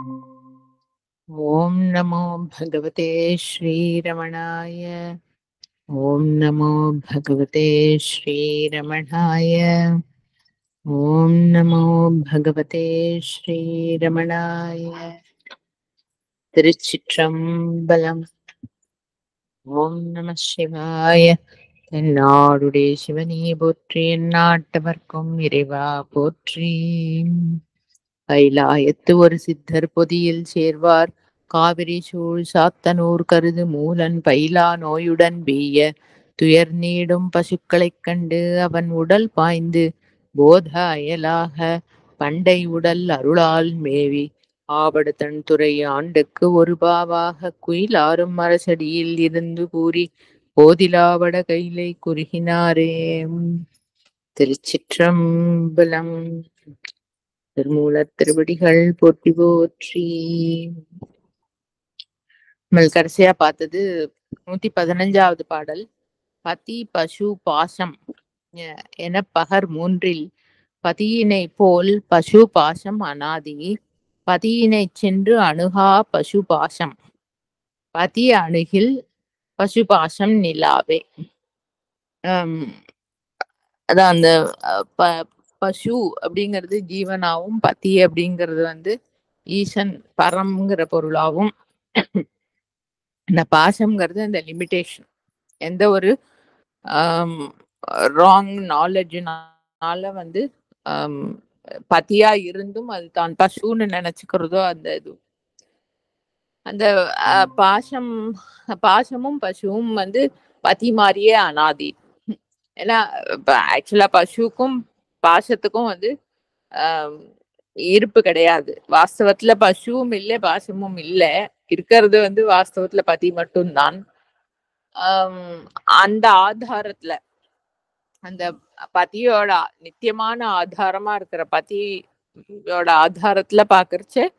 ஓம் நமோ பகவதே ஸ்ரீரமணாய. ஓம் நமோ பகவதே ஸ்ரீரமணாய. ஓம் நமோ பகவதே ஸ்ரீரமணாய. திருச்சிற்றம்பலம். ஓம் நம சிவாய. தென்னாடுடைய சிவனையே போற்றி, எந்நாட்டவர்க்கும் இறைவா போற்றி. கைலாயத்து ஒரு சித்தர் பொதியில் சேர்வார், காவிரி சூழ் சாத்தனூர் கருது மூலன் பயிலா நோயுடன் வீய துயர் நீடும் பசுக்களைக் கண்டு அவன் உடல் பாய்ந்து போத அயலாக பண்டை உடல் அருளால் மேவி ஆவடு தன் துறை ஆண்டுக்கு ஒரு பாவாக குயிலாரும் அரசடியில் இருந்து கூறி போதிலாவட கைலை குறுகினாரே. திருச்சிற்றம்பலம். திருமூலர் திருவடிகள் போற்றி போற்றி. நம்ம கடைசியா பார்த்தது 115வது பாடல். பதி பசு பாசம் என பகர் மூன்றில் பதியினை போல் பசு பாசம் அனாதி, பதியினை சென்று அணுகா பசு பாசம், பதி அணுகில் பசு பாசம் நிலாவே. அதான் அந்த பசு அப்படிங்கிறது ஜீவனாவும், பதி அப்படிங்கிறது ஈசன் பரம்ங்கிற பொருளாவும், இந்த பாசம்ங்கிறது அந்த லிமிட்டேஷன், எந்த ஒரு ராங் நாலேஜ்னால பதியா இருந்தும் அது தான் பசுன்னு நினைச்சுக்கிறதோ அந்த இது. அந்த பாசமும் பசுவும் பதி மாதிரியே அனாதி. ஏன்னா ஆக்சுவலா பசுக்கும் பாசத்துக்கும் இருப்பு கிடையாது. வாஸ்தவத்துல பசுவும் இல்லை, பாசமும் இல்லை. இருக்கிறது வாஸ்தவத்துல பதி மட்டும்தான். அந்த ஆதாரத்துல, அந்த பதியோட நித்தியமான ஆதாரமா இருக்கிற பதியோட ஆதாரத்துல பாக்குறச்ச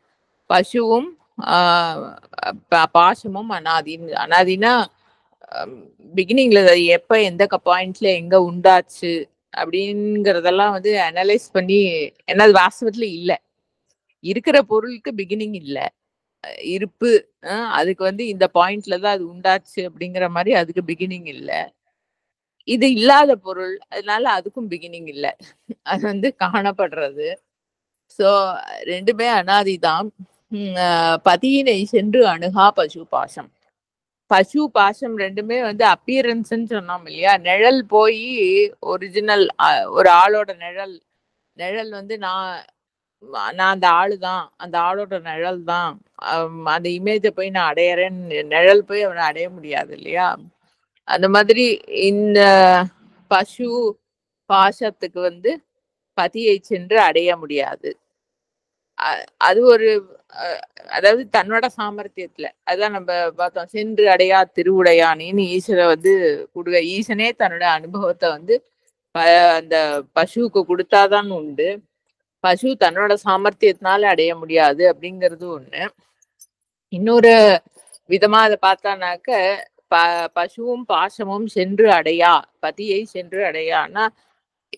பசுவும் பாசமும் அனாதினா பிகினிங்ல எப்ப எந்த பாயிண்ட்ல எங்க உண்டாச்சு அப்படிங்கறதெல்லாம் அனலைஸ் பண்ணி, ஏன்னா அது வாஸ்தவத்துல இல்ல, இருக்கிற பொருளுக்கு பிகினிங் இல்ல, இருப்பு அதுக்கு இந்த பாயிண்ட்ல தான் அது உண்டாச்சு அப்படிங்கிற மாதிரி அதுக்கு பிகினிங் இல்ல. இது இல்லாத பொருள், அதனால அதுக்கும் பிகினிங் இல்ல, அது காணப்படுறது. சோ ரெண்டுமே அனாதிதான். பதியினை சென்று அணுகா பசு பாசம். பசு பாசம் ரெண்டுமே அப்பியரன்ஸ்ன்னு சொன்னோம் இல்லையா. நிழல் போய் ஒரிஜினல் ஒரு ஆளோட நிழல் நான் அந்த ஆளுதான், அந்த ஆளோட நிழல் தான், அந்த இமேஜை போய் நான் அடையறேன்னு நிழல் போய் அவனை அடைய முடியாது இல்லையா. அந்த மாதிரி இந்த பசு பாசத்துக்கு பதியை சென்று அடைய முடியாது. அது ஒரு அதாவது தன்னோட சாமர்த்தியத்துல, அதான் நம்ம பார்த்தோம், சென்று அடையா திருவுடையானின்னு ஈஸ்வர ஈசனே தன்னோட அனுபவத்தை அந்த பசுவுக்கு கொடுத்தாதான் உண்டு. பசு தன்னோட சாமர்த்தியத்தினால அடைய முடியாது அப்படிங்கிறது ஒண்ணு. இன்னொரு விதமா அதை பார்த்தானாக்க பசுவும் பாசமும் சென்று அடையா, பதியை சென்று அடையானா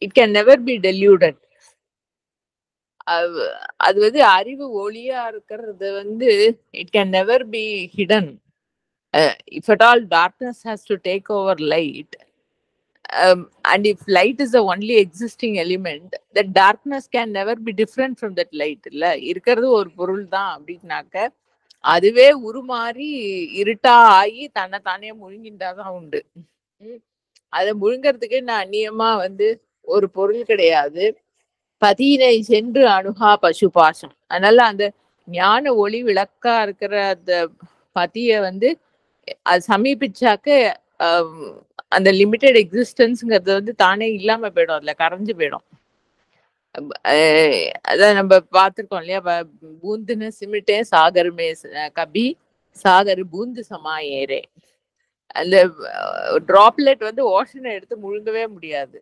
it can never be deluded. அது அறிவு ஒளியா இருக்கிறது it can never be hidden. If at all darkness has to take over light, and if light is the only existing element, that darkness can never be different from that light. இல்ல, இருக்கிறது ஒரு பொருள் தான் அப்படின்னாக்க அதுவே உருமாறி இருட்டா ஆகி தன்னை தானே முழுங்கின்றாதான் உண்டு. அதை முழுங்கிறதுக்கு நான் அந்நியமா ஒரு பொருள் கிடையாது. பதியினை சென்று அணுகா பசு பாசம். அதனால அந்த ஞான ஒளி விளக்கா இருக்கிற அந்த பதிய அது சமீபிச்சாக்க அந்த லிமிட்டெட் எக்ஸிஸ்டன்ஸ்ங்கிறது தானே இல்லாம போயிடும், அதுல கரைஞ்சு போயிடும். அதான் நம்ம பார்த்திருக்கோம் இல்லையா, பூந்துன்னு சிமிட்டே சாகருமே கபி சாகர் பூந்து சமாயேரே. அந்த டிராப்லெட் ஓஷனை எடுத்து முழுங்கவே முடியாது,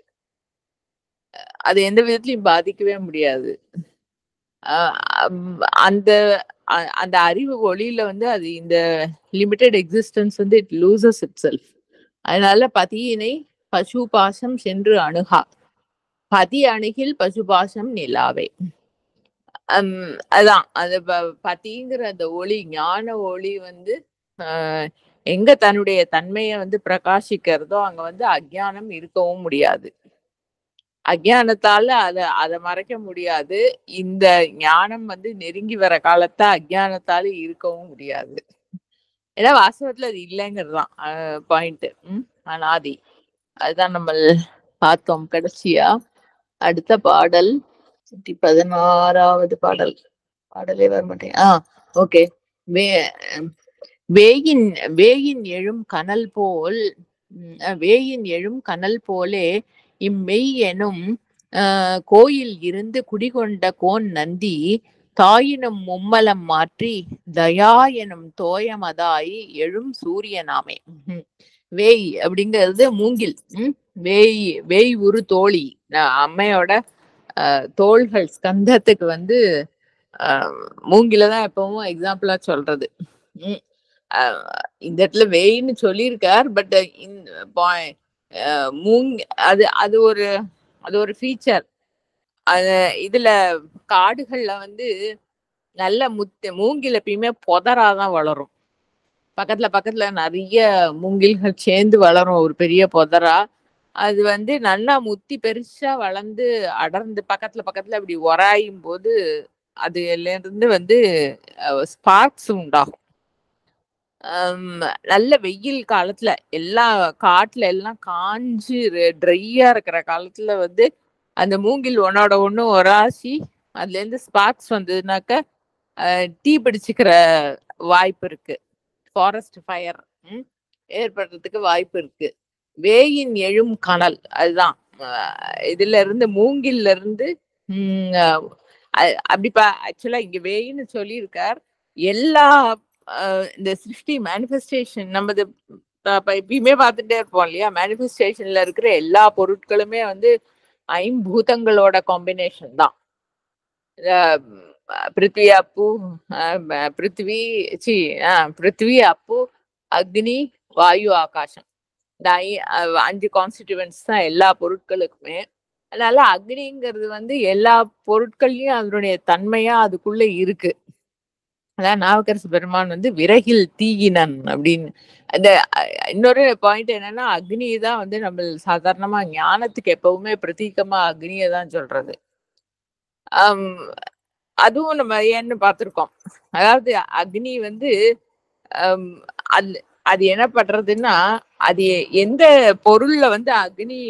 அது எந்த விதத்திலையும் பாதிக்கவே முடியாது. அந்த அந்த அறிவு ஒளியில அது இந்த limited existence it loses it self. அதனால பதியினை பசு பாசம் சென்று அணுகா, பதி அணுகில் பசு பாசம் நிலாவே. அதான் அது பதிங்கிற அந்த ஒளி, ஞான ஒளி வந்து எங்க தன்னுடைய தன்மையை வந்து பிரகாசிக்கிறதோ அங்க வந்து அஜ்ஞானம் இருக்கவும் முடியாது. அஜ்ஞானத்தால அதை மறைக்க முடியாது. இந்த ஞானம் வந்து நெருங்கி வர காலத்தை அஜ்ஞானத்தால இருக்கவும் முடியாது. ஏன்னா வாஸ்தவத்துல அது இல்லைங்கிறதுதான் பாயிண்ட். அனாதி. அதுதான் நம்ம பார்த்தோம் கடைசியா. அடுத்த பாடல் 16வது பாடல். பாடலே வர மாட்டேன். ஓகே. வேயின் வேயின் எழும் கனல் போல் வேயின் எழும் கனல் போலே இம்மெய் எனும் கோயில் இருந்து குடிகொண்ட கோன் நந்தி தாயினும் மும்மலம் மாற்றி தயா எனும் தோயமதாய் எழும் சூரியனாமே. வேய் அப்படிங்கிறது மூங்கில். வேய் உரு தோழி, அம்மையோட தோள்கள், ஸ்கந்தத்துக்கு வந்து மூங்கிலதான் எப்பவும் எக்ஸாம்பிளா சொல்றது. இந்த இடத்துல வேயின்னு சொல்லியிருக்கார். பட் அது ஒரு ஃபீச்சர். இதுல காடுகள்ல வந்து நல்ல மூங்கில் எப்பயுமே புதராதான் வளரும். பக்கத்துல நிறைய மூங்கில்கள் சேர்ந்து வளரும், ஒரு பெரிய புதரா. அது வந்து நல்லா முத்தி பெருசா வளர்ந்து அடர்ந்து பக்கத்துல அப்படி உராயும் போது அதுல இருந்து வந்து ஸ்பார்க்ஸ் உண்டாகும். நல்ல வெயில் காலத்துல காட்டுல எல்லாம் காஞ்சு ட்ரையா இருக்கிற காலத்துல வந்து அந்த மூங்கில் ஒன்னோட ஒண்ணு ஒராசி அதுல இருந்து ஸ்பார்க்ஸ் வந்ததுனாக்க தீ பிடிச்சுக்கிற வாய்ப்பு இருக்கு. ஃபாரஸ்ட் ஃபயர் ஏற்படுறதுக்கு வாய்ப்பு இருக்கு. வேயின் எழும் கனல், அதுதான் இதுல இருந்து மூங்கில்ல இருந்து அப்படிப்பா. ஆக்சுவலா இங்க வேயின்னு சொல்லியிருக்கார். எல்லா இந்த சிருஷ்டி மேனிஃபெஸ்டேஷன் நம்ம எப்பயுமே பார்த்துட்டே இருப்போம் இல்லையா? மேனிஃபெஸ்டேஷன்ல இருக்கிற எல்லா பொருட்களுமே வந்து ஐம்பூதங்களோட காம்பினேஷன் தான். பிருத்வி அப்பு பிருத்வி அப்பு அக்னி வாயு ஆகாசம், இந்த 5 கான்ஸ்டிடியூவன்ட்ஸ் தான் எல்லா பொருட்களுக்குமே. அதனால அக்னிங்கிறது வந்து எல்லா பொருட்கள்லயும் அதனுடைய தன்மையா அதுக்குள்ள இருக்கு. அதான் நாவுக்கரசு பெருமான் வந்து விறகில் தீயினன் அப்படின்னு. அந்த இன்னொரு பாயிண்ட் என்னன்னா, அக்னி தான் வந்து நம்ம சாதாரணமா ஞானத்துக்கு எப்பவுமே பிரதீகமா அக்னியை தான் சொல்றது. அதுவும் நம்ம ஏன்னு பார்த்திருக்கோம். அதாவது அக்னி வந்து அது என்ன பண்றதுன்னா, அது எந்த பொருள்ல வந்து அக்னி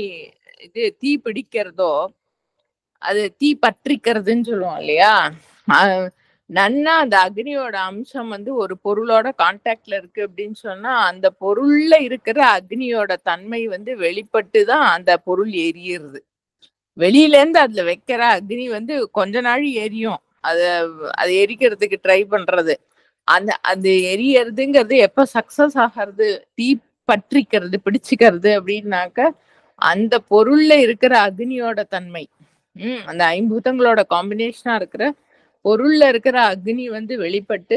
தீ பிடிக்கிறதோ அது தீ பற்றிக்கிறதுன்னு சொல்லுவோம் இல்லையா? நன்னா அந்த அக்னியோட அம்சம் வந்து ஒரு பொருளோட கான்டாக்ட்ல இருக்கு அப்படின்னு சொன்னா அந்த பொருள்ல இருக்கிற அக்னியோட தன்மை வந்து வெளிப்பட்டுதான் அந்த பொருள் எரியுறது. வெளியில இருந்து அதுல வைக்கிற அக்னி வந்து கொஞ்ச நாள் எரியும். அது எரிக்கிறதுக்கு ட்ரை பண்றது. அது எரியறதுங்கிறது எப்ப சக்சஸ் ஆகிறது, தீ பற்றிக்கிறது, பிடிச்சுக்கிறது அப்படின்னாக்க அந்த பொருள்ல இருக்கிற அக்னியோட தன்மை, அந்த ஐம்பூதங்களோட காம்பினேஷனா இருக்கிற பொருள்ல இருக்கிற அக்னி வந்து வெளிப்பட்டு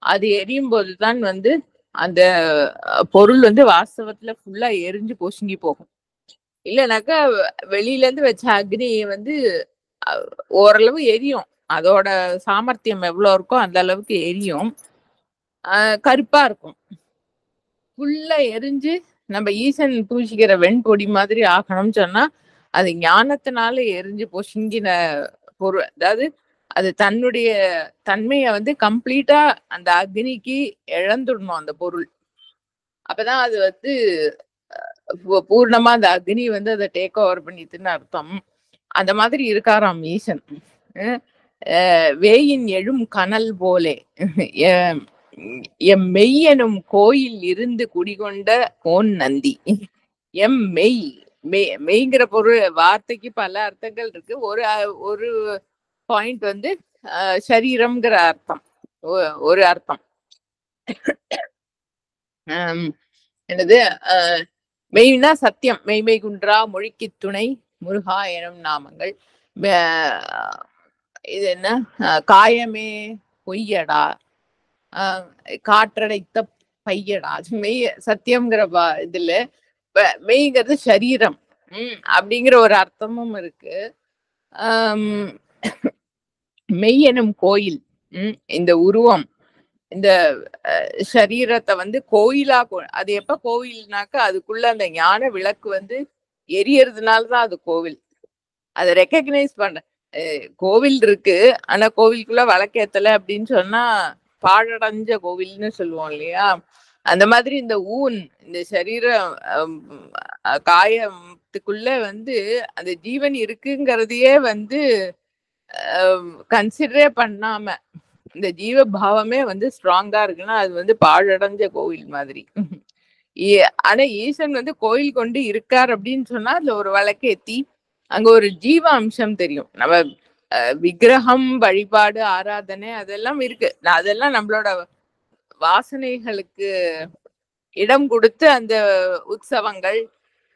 அது எரியும் போதுதான் வந்து அந்த பொருள் வந்து வாஸ்தவத்துல ஃபுல்லா எரிஞ்சு பொசுங்கி போகும். இல்லைனாக்கா வெளியில இருந்து வச்ச அக்னி வந்து ஓரளவு எரியும். அதோட சாமர்த்தியம் எவ்வளவு இருக்கோ அந்த அளவுக்கு எரியும். கருப்பா இருக்கும். ஃபுல்லா எரிஞ்சு நம்ம ஈசன் பூசிக்கிற வெண்பொடி மாதிரி ஆகணும்னு சொன்னா அது ஞானத்தினால எரிஞ்சு பொசுங்கின பொருள். அதாவது அது தன்னுடைய தன்மையை வந்து கம்ப்ளீட்டா அந்த அக்னிக்கு இழந்துடணும் அந்த பொருள். அப்பதான் அது வந்து பூர்ணமா அந்த அக்னி வந்து அதை டேக் ஓவர் பண்ணிட்டுன்னு அர்த்தம். அந்த மாதிரி இருக்காராம் ஈசன். வேயின் எழும் கனல் போலே எம் மெய்யனும் கோயில் இருந்து குடிகொண்ட கோன் நந்தி. எம் மெய்ங்கிற பொருள் வார்த்தைக்கு பல அர்த்தங்கள் இருக்கு. ஒரு பாயிண்ட் வந்து சரீரம்ங்கிற அர்த்தம், ஒரு அர்த்தம். என்னது மெய்னா சத்தியம். மெய்மை குன்றா மொழிக்கு துணை முருகா எனும் நாமங்கள். இது என்ன, காயமே பொய்யடா காற்றடைத்த பையடா. மெய் சத்தியம்ங்கிற இதுல மெய்ங்கிறது சரீரம் அப்படிங்கிற ஒரு அர்த்தமும் இருக்கு. மெய் எனும் கோயில். இந்த உருவம், இந்த சரீரத்தை வந்து கோயிலா அது எப்ப கோவில்னாக்கா அதுக்குள்ள அந்த ஞான விளக்கு வந்து எரியறதுனாலதான் அது கோவில். அதை ரெக்கக்னைஸ் பண்ற கோவில் இருக்கு, ஆனா கோவிலுக்குள்ள விளக்கேத்தல அப்படின்னு சொன்னா பாழடைஞ்ச கோவில்னு சொல்லுவோம் இல்லையா? அந்த மாதிரி இந்த ஊன், இந்த சரீர காயத்துக்குள்ள வந்து அந்த ஜீவன் இருக்குங்கிறதையே வந்து கன்சிடரே பண்ணாம இந்த ஜீவ பாவமே வந்து ஸ்ட்ராங்கா இருக்குன்னா அது வந்து பாழடைஞ்ச கோவில் மாதிரி. ஆனா ஈசன் வந்து கோயில் கொண்டு இருக்கார் அப்படின்னு சொன்னா அதுல ஒரு விளக்கேத்தி அங்க ஒரு ஜீவ அம்சம் தெரியும். நம்ம விக்கிரகம், வழிபாடு, ஆராதனை அதெல்லாம் இருக்கு. அதெல்லாம் நம்மளோட வாசனைகளுக்கு இடம் கொடுத்து அந்த உற்சவங்கள்,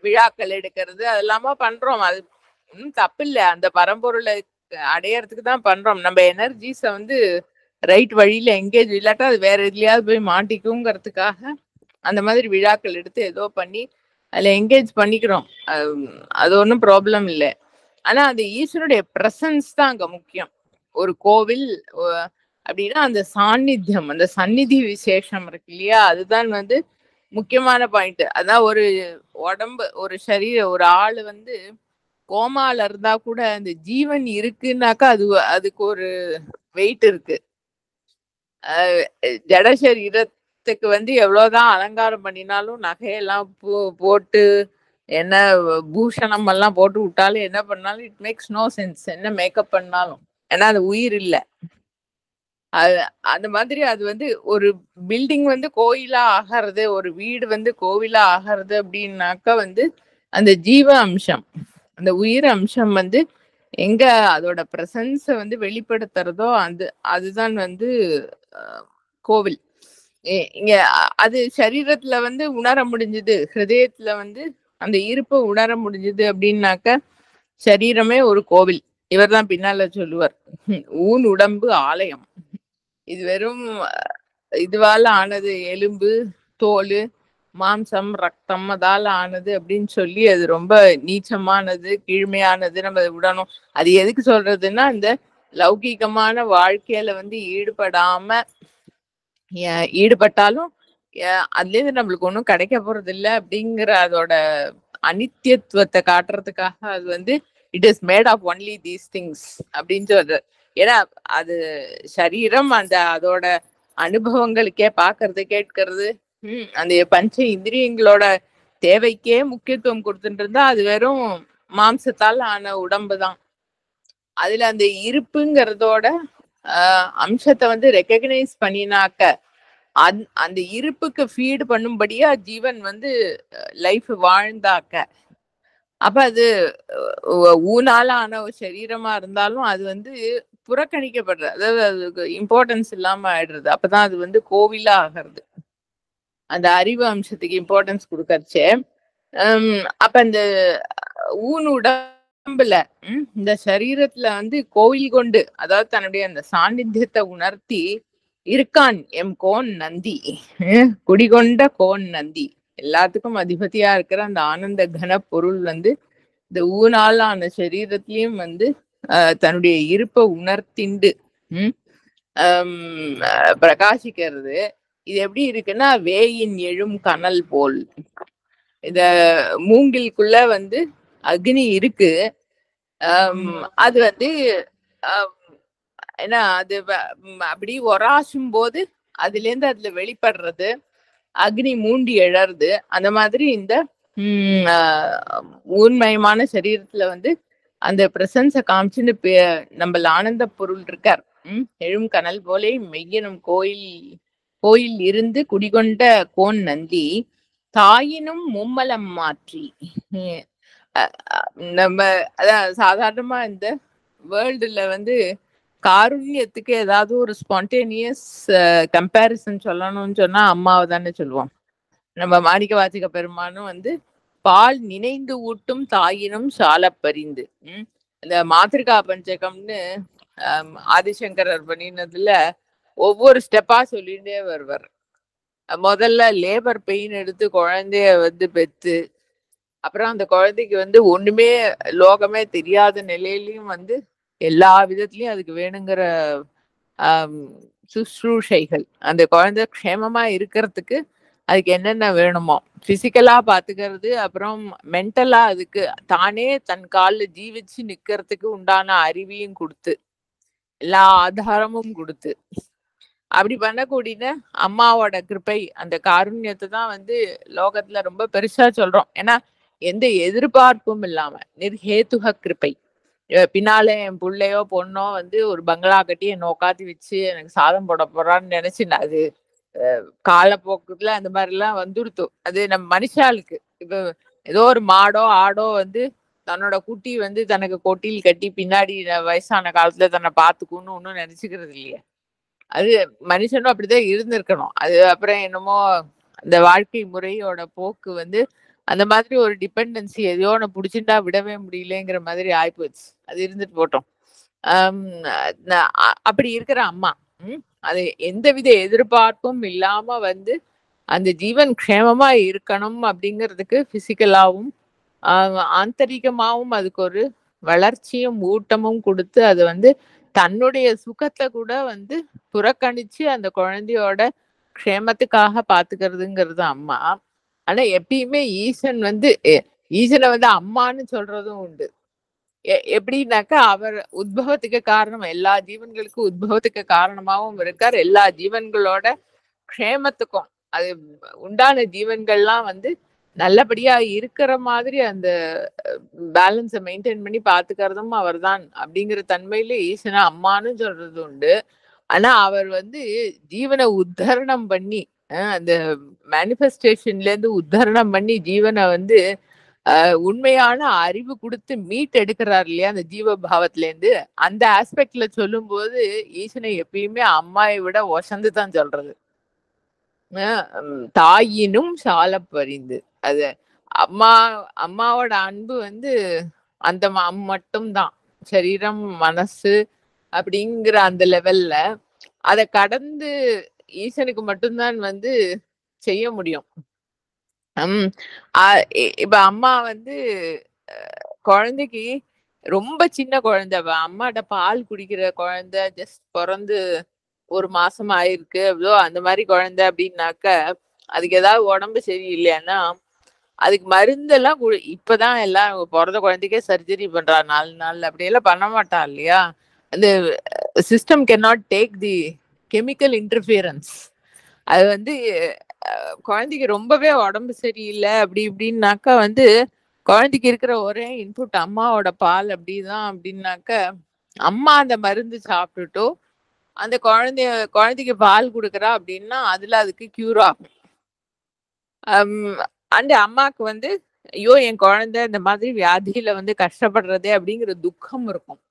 விழாக்கள் எடுக்கிறது அதெல்லாமா பண்றோம். அது தப்பு இல்லை, அந்த பரம்பொருளை அடையறதுக்கு தான் பண்றோம். நம்ம எனர்ஜிஸ வந்து ரைட் வழியில எங்கேஜ் இல்லாட்டா அது வேற எதுலயாவது போய் மாட்டிக்குங்கிறதுக்காக அந்த மாதிரி விழாக்கள் எடுத்து ஏதோ பண்ணி அதுல என்கேஜ் பண்ணிக்கிறோம். அது ஒன்றும் ப்ராப்ளம் இல்லை. ஆனா அந்த ஈஸ்வருடைய பிரசன்ஸ் தான் அங்க முக்கியம். ஒரு கோவில் அப்படின்னா அந்த சாநித்தியம், அந்த சந்நிதி விசேஷம் இருக்கு இல்லையா, அதுதான் வந்து முக்கியமான பாயிண்ட். அதான் ஒரு உடம்பு, ஒரு சரீரம், ஒரு ஆளு வந்து கோமால இருந்தா கூட அந்த ஜீவன் இருக்குன்னாக்கா அதுக்கு ஒரு வெயிட் இருக்கு. ஜட சரீரத்துக்கு வந்து எவ்வளவுதான் அலங்காரம் பண்ணினாலும் நகையெல்லாம் போட்டு என்ன பூஷணம் எல்லாம் போட்டு விட்டாலும் என்ன பண்ணாலும் இட் மேக்ஸ் நோ சென்ஸ். என்ன மேக்கப் பண்ணாலும், ஏன்னா அது உயிர் இல்லை. அந்த மாதிரி அது வந்து ஒரு பில்டிங் வந்து கோயிலா ஆகிறது, ஒரு வீடு வந்து கோவிலா ஆகிறது அப்படின்னாக்கா வந்து அந்த ஜீவ அம்சம், அந்த உயிர் அம்சம் வந்து எங்க அதோட பிரசன்ஸ வந்து வெளிப்படுத்துறதோ அதுதான் வந்து கோவில். இங்க அது சரீரத்துல வந்து உணர முடிஞ்சது, ஹிருதயத்துல வந்து அந்த இருப்பை உணர முடிஞ்சது அப்படின்னாக்க சரீரமே ஒரு கோவில். இவர் தான் பின்னால சொல்லுவார், ஊன் உடம்பு ஆலயம். இது வெறும் இதுவால ஆனது, எலும்பு, தோல், மாம்சம், ரத்தம் அதால ஆனது அப்படின்னு சொல்லி அது ரொம்ப நீச்சமானது, கீழ்மையானது, நம்ம விடணும். அது எதுக்கு சொல்றதுன்னா இந்த லௌகீகமான வாழ்க்கையில வந்து ஈடுபட்டாலும் அதுல இருந்து நம்மளுக்கு ஒன்றும் கிடைக்க போறது இல்லை அப்படிங்கிற அதோட அனித்தியத்துவத்தை காட்டுறதுக்காக அது வந்து it is made of only these things அப்படின்னு சொல்றது. ஏன்னா அது சரீரம் அதோட அனுபவங்களுக்கே, பார்க்கறது, கேட்கறது, அந்த பஞ்ச இந்திரியங்களோட தேவைக்கே முக்கியத்துவம் கொடுத்துட்டு இருந்தா அது வெறும் மாம்சத்தால் ஆன உடம்பு தான். அதுல அந்த இருப்புங்கிறதோட அம்சத்தை வந்து ரெக்கக்னைஸ் பண்ணினாக்க அந்த இருப்புக்கு ஃபீடு பண்ணும்படியா ஜீவன் வந்து லைஃப் வாழ்ந்தாக்க அப்ப அது ஊனால ஆன ஒரு சரீரமா இருந்தாலும் அது வந்து புறக்கணிக்கப்படுறது, அதாவது அதுக்கு இம்பார்ட்டன்ஸ் இல்லாம ஆயிடுறது. அப்பதான் அது வந்து கோவிலா ஆகிறது. அந்த அறிவு அம்சத்துக்கு இம்பார்ட்டன்ஸ் கொடுக்கறச்சே அப்ப இந்த ஊன் உடம்புல இந்த சரீரத்துல வந்து கோவில் கொண்டு, அதாவது தன்னுடைய அந்த சாநித்தியத்தை உணர்த்தி இருக்கான் எம் கோன் நந்தி, குடிகொண்ட கோன் நந்தி, எல்லாத்துக்கும் அதிபதியா இருக்கிற அந்த ஆனந்த கன பொருள் வந்து இந்த ஊனாலான சரீரத்திலையும் வந்து தன்னுடைய இருப்பை உணர்த்திண்டு பிரகாசிக்கிறது. இது எப்படி இருக்குன்னா வேயின் எழும் கனல் போல். இந்த மூங்கிலுக்குள்ள வந்து அக்னி இருக்கு, அது வந்து ஏன்னா அது அப்படி ஒராசும் போது அதுல இருந்து அதுல வெளிப்படுறது, அக்னி மூண்டி எழறது. அந்த மாதிரி இந்த ஊன்மயமான சரீரத்துல வந்து அந்த பிரசன்ஸ காமிச்சுன்னு நம்ம ஆனந்த பொருள் இருக்கார். எழும் கனல் போலே மெய்யனும் கோயில் இருந்து குடிகொண்ட கோன் நந்தி தாயினும் மும்மலம் மாற்றி. நம்ம அதான் சாதாரணமா இந்த வேர்ல்டுல வந்து காருண்யத்துக்கு ஏதாவது ஒரு ஸ்பான்டேனியஸ் கம்பேரிசன் சொல்லணும்னு சொன்னா அம்மாவை தானே சொல்லுவோம். நம்ம மாணிக்க வாசக பெருமானும் வந்து பால் நினைந்து ஊட்டும் தாயினும் சால பரிந்து. இந்த மாத்திருக்கா பஞ்சகம்னு ஆதிசங்கரர் பண்ணினதுல ஒவ்வொரு ஸ்டெப்பா சொல்லிட்டே வருவார். முதல்ல லேபர் பெயின் எடுத்து குழந்தைய வந்து பெத்து, அப்புறம் அந்த குழந்தைக்கு வந்து ஒண்ணுமே லோகமே தெரியாத நிலையிலயும் வந்து எல்லா விதத்திலயும் அதுக்கு வேணுங்கிற சுஷ்ரூஷைகள், அந்த குழந்தை க்ஷேமமா இருக்கிறதுக்கு அதுக்கு என்னென்ன வேணுமோ பிசிக்கலா பாத்துக்கிறது, அப்புறம் மென்டலா அதுக்கு தானே தன் கால்ல ஜீவிச்சு நிக்கிறதுக்கு உண்டான அறிவையும் கொடுத்து, எல்லா ஆதாரமும் கொடுத்து, அப்படி பண்ணக்கூடிய அம்மாவோட கிருபை, அந்த காருண்யத்தை தான் வந்து லோகத்துல ரொம்ப பெருசா சொல்றோம். ஏன்னா எந்த எதிர்பார்ப்பும் இல்லாம நிர்ஹேதுக கிருபை. பின்னால என் புள்ளையோ பொண்ணோ வந்து ஒரு பங்களா கட்டி என்னை உட்காத்தி வச்சு எனக்கு சாதம் போட போறான்னு நினைச்சு அது காலப்போக்குல அந்த மாதிரி எல்லாம் வந்துடுத்து. அது நம்ம மனுஷாளுக்கு இப்ப ஏதோ ஒரு மாடோ ஆடோ வந்து தன்னோட குட்டி வந்து தனக்கு கொட்டில் கட்டி பின்னாடி வயசான காலத்துல தன்னை பாத்துக்குன்னு ஒன்னும் நினைச்சுக்கிறது இல்லையா. அது மனுஷனும் அப்படிதான் இருந்திருக்கணும். அது அப்புறம் என்னமோ அந்த வாழ்க்கை முறையோட போக்கு வந்து அந்த மாதிரி ஒரு டிபெண்டன்சி எதையோ ஒன்று பிடிச்சிட்டா விடவே முடியலங்கிற மாதிரி ஆயிப்போச்சு. அது இருந்துட்டு போட்டோம். அப்படி இருக்கிற அம்மா அது எந்தவித எதிர்பார்ப்பும் இல்லாம வந்து அந்த ஜீவன் க்ஷேமமா இருக்கணும் அப்படிங்கிறதுக்கு பிசிக்கலாவும் ஆந்தரிகமாவும் அதுக்கு ஒரு வளர்ச்சியும் ஊட்டமும் கொடுத்து அது வந்து தன்னுடைய சுகத்தை கூட வந்து புறக்கணிச்சு அந்த குழந்தையோட க்ஷேமத்துக்காக பாத்துக்கிறதுங்கிறது அம்மா. ஆனா எப்பயுமே ஈசன் வந்து ஈசனை வந்து அம்மான்னு சொல்றதும் உண்டு. எப்படின்னாக்கா அவர் உத்பவத்துக்கு காரணம், எல்லா ஜீவன்களுக்கும் உத்பவத்துக்கு காரணமாகவும் இருக்கார். எல்லா ஜீவன்களோட க்ஷேமத்துக்கும் அது உண்டான ஜீவன்கள்லாம் வந்து நல்லபடியா இருக்கிற மாதிரி அந்த பேலன்ஸை மெயின்டைன் பண்ணி பாத்துக்கிறதும் அவர் தான் அப்படிங்கிற தன்மையில ஈசனை அம்மான்னு சொல்றது உண்டு. ஆனா அவர் வந்து ஜீவனை உத்தரணம் பண்ணி அந்த மேனிஃபெஸ்டேஷன்ல இருந்து உத்தரணம் பண்ணி ஜீவனை வந்து உண்மையான அறிவு கொடுத்து மீட் எடுக்கிறார் இல்லையா அந்த ஜீவ பாவத்துல இருந்து. அந்த ஆஸ்பெக்ட்ல சொல்லும் போது ஈசனை எப்பயுமே அம்மாவை விட ஒசந்து தான் சொல்றது. தாயினும் சால பரிந்து, அது அம்மாவோட அன்பு வந்து அந்த மட்டும்தான். சரீரம் மனசு அப்படிங்கிற அந்த லெவல்ல அதை கடந்து ஈசனுக்கு மட்டும்தான் வந்து செய்ய முடியும். இப்ப அம்மா வந்து குழந்தைக்கு ரொம்ப சின்ன குழந்தை, அம்மாட்ட பால் குடிக்கிற குழந்தை, ஜஸ்ட் பிறந்து ஒரு மாசம் ஆயிருக்கு அவ்வளோ அந்த மாதிரி குழந்தை அப்படின்னாக்க அதுக்கு ஏதாவது உடம்பு சரியில்லையானா அதுக்கு மருந்தெல்லாம் இப்பதான் எல்லாம் பிறந்த குழந்தைக்கே சர்ஜரி பண்றா 4 நாள் அப்படியெல்லாம் பண்ண மாட்டா இல்லையா. அந்த system can not take the chemical interference. அது வந்து குழந்தைக்கு ரொம்பவே உடம்பு சரியில்லை அப்படி இப்படின்னாக்கா வந்து குழந்தைக்கு இருக்கிற ஒரே இன்புட் அம்மாவோட பால் அப்படிதான் அப்படின்னாக்க அம்மா அந்த மருந்து சாப்பிட்டுட்டோ அந்த குழந்தைக்கு பால் கொடுக்குறா அப்படின்னா அதுல அதுக்கு கியூர் ஆகும். அந்த அம்மாவுக்கு வந்து ஐயோ என் குழந்தை இந்த மாதிரி வியாதியில வந்து கஷ்டப்படுறதே அப்படிங்கிற துக்கம் இருக்கும்.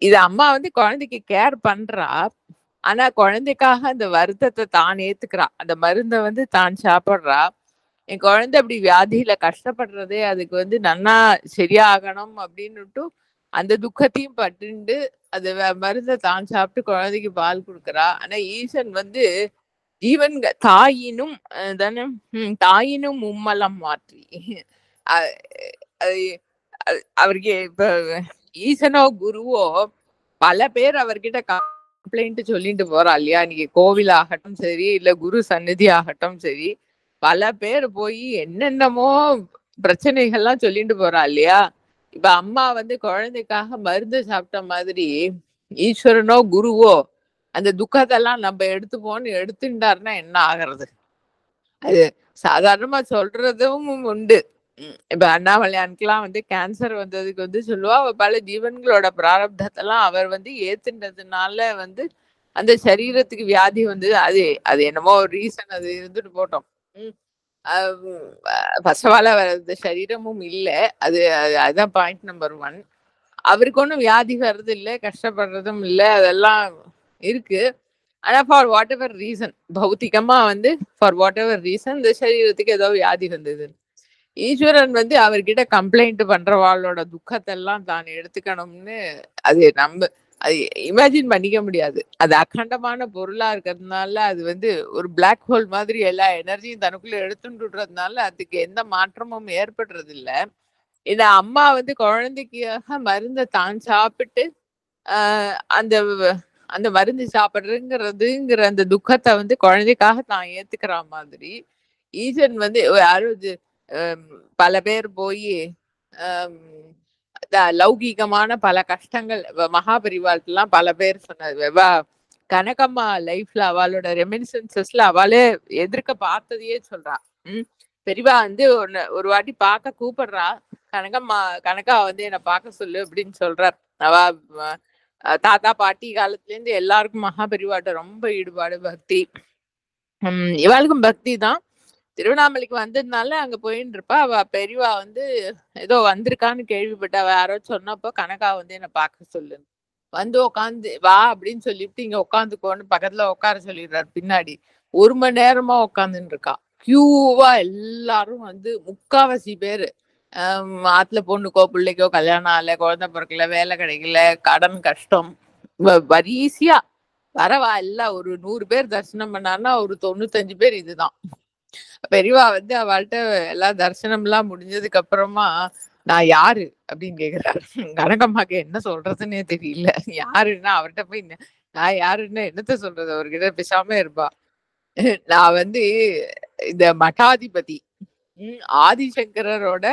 இது அம்மா வந்து குழந்தைக்கு கேர் பண்றா, ஆனா குழந்தைக்காக அந்த வருத்தத்தை தான் ஏத்துக்கிறா, அந்த மருந்தை வந்து தான் சாப்பிடுறா. என் குழந்தை அப்படி வியாதியில கஷ்டப்படுறதே அதுக்கு வந்து நன்னா சரியாகணும் அப்படின்னுட்டு அந்த துக்கத்தையும் பட்டுண்டு அது மருந்தை தான் சாப்பிட்டு குழந்தைக்கு பால் கொடுக்குறா. ஆனா ஈசன் வந்து தாயினும் தானே தாயினும் மும்மலம் மாற்றி அவருக்கு இப்ப ஈசனோ குருவோ பல பேர் அவர்கிட்ட கம்ப்ளைண்ட் சொல்லிட்டு போறா இல்லையா. இன்னைக்கு கோவில் ஆகட்டும் சரி, இல்ல குரு சந்நிதி ஆகட்டும் சரி, பல பேர் போய் என்னென்னமோ பிரச்சனைகள்லாம் சொல்லிட்டு போறா இல்லையா. இப்ப அம்மா வந்து குழந்தைக்காக மருந்து சாப்பிட்ட மாதிரி ஈஸ்வரனோ குருவோ அந்த துக்கத்தெல்லாம் நம்ம எடுத்துப்போன்னு எடுத்துட்டாருன்னா என்ன ஆகிறது. அது சாதாரணமா சொல்றதும் உண்டு. இப்ப அண்ணாமலையானுக்கெல்லாம் வந்து கேன்சர் வந்ததுக்கு வந்து சொல்லுவா பல ஜீவன்களோட பிராரப்தத்தெல்லாம் அவர் வந்து ஏத்துன்றதுனால வந்து அந்த சரீரத்துக்கு வியாதி வந்து அது என்னமோ ஒரு ரீசன், அது இருந்துட்டு போட்டோம். ஃபர்ஸ்ட் ஆஃப் ஆல் அந்த சரீரமும் இல்லை, அதுதான் பாயிண்ட் நம்பர் 1. அவருக்கு ஒன்றும் வியாதி வர்றது இல்லை, கஷ்டப்படுறதும் இல்லை, அதெல்லாம் இருக்கு. ஆனா ஃபார் வாட் எவர் ரீசன், பௌத்திகமா வந்து ஃபார் வாட் எவர் ரீசன் இந்த சரீரத்துக்கு ஏதோ வியாதி வந்தது. ஈஸ்வரன் வந்து அவர்கிட்ட கம்ப்ளைண்ட் பண்றவாளோட துக்கத்தெல்லாம் தான் எடுத்துக்கணும்னு அது இமேஜின் பண்ணிக்க முடியாது. அது அகண்டமான பொருளா இருக்கிறதுனால அது வந்து ஒரு பிளாக் ஹோல் மாதிரி எல்லா எனர்ஜியும் தனக்குள்ள எடுத்துட்டுறதுனால அதுக்கு எந்த மாற்றமும் ஏற்படுறது இல்லை. இந்த அம்மா வந்து குழந்தைக்காக மருந்தை தான் சாப்பிட்டு அந்த அந்த மருந்து சாப்பிடுறதுங்கிற அந்த துக்கத்தை வந்து குழந்தைக்காக தான் ஏத்துக்கிற மாதிரி ஈசன் வந்து யாரும் பல பேர் போய் லௌகீகமான பல கஷ்டங்கள் மகாபரிவாள்லாம் பல பேர் சொன்னது கனகம்மா லைஃப்ல அவளோட ரெமினிசன்சஸ்ல அவளே எதிர்க்க பார்த்ததையே சொல்றா. பெரியவா வந்து ஒரு வாட்டி பார்க்க கூப்பிடுறா. கனகா வந்து என்னை பார்க்க சொல்லு அப்படின்னு சொல்றார். அவ தாத்தா பாட்டி காலத்துல இருந்து எல்லாருக்கும் மகாபரிவாட்ட ரொம்ப ஈடுபாடு பக்தி. இவாளுக்கும் பக்தி தான். திருவண்ணாமலைக்கு வந்ததுனால அங்க போயின்னு இருப்பா. அவ பெரியவா வந்து ஏதோ வந்திருக்கான்னு கேள்விப்பட்ட அவ யாரோ சொன்னப்போ கனகா வந்து என்னை பார்க்க சொல்லு வந்து உட்காந்து வா அப்படின்னு சொல்லிட்டு இங்க உட்காந்துக்கோன்னு பக்கத்துல உட்கார சொல்லிடுறாரு. பின்னாடி 1 மணி நேரமா உட்காந்துன்னு இருக்கா. கியூவா எல்லாரும் வந்து முக்காவாசி பேரு ஆத்துல பொண்ணுக்கோ பிள்ளைக்கோ கல்யாணம் ஆகல, குழந்தை பிறக்கல, வேலை கிடைக்கல, கடன் கஷ்டம், வரிசையா வரவா எல்லாம் ஒரு 100 பேர் தரிசனம் பண்ணான்னா ஒரு 95 பேர் இதுதான். பெரியவா வந்து அவள்கிட்ட எல்லாம் தரிசனம் எல்லாம் முடிஞ்சதுக்கு அப்புறமா நான் யாரு அப்படின்னு கேக்குறாரு. கனகம்மாக்கு என்ன சொல்றதுன்னே தெரியல. யாருன்னா அவர்கிட்ட போய் நான் யாருன்னு என்னத்த சொல்றது, அவர்கிட்ட பேசாம இருப்பா. நான் வந்து இந்த மடாதிபதி ஆதிசங்கரோட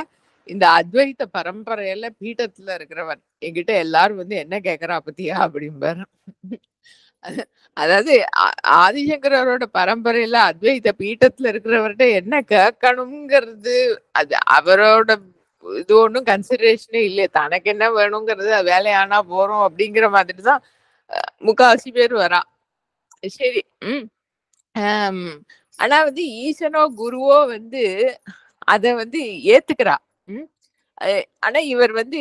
இந்த அத்வைத பரம்பரையில பீட்டத்துல இருக்கிறவன். என்கிட்ட எல்லாரும் வந்து என்ன கேக்குறா பத்தியா அப்படிம்பாரு. அதாவது ஆதிசங்கரோட பரம்பரையில அத்வைத பீட்டத்துல இருக்கிறவர்கிட்ட என்ன கேட்கணுங்கிறது அது அவரோட இது ஒன்றும் கன்சிடரேஷனே இல்லையே. தனக்கு என்ன வேணுங்கிறது வேலையானா போறோம் அப்படிங்கிற மாதிரிதான் முக்காவாசி பேர் வரா. சரி. ஆனா வந்து ஈசனோ குருவோ வந்து அத வந்து ஏத்துக்கிறா. ஆனா இவர் வந்து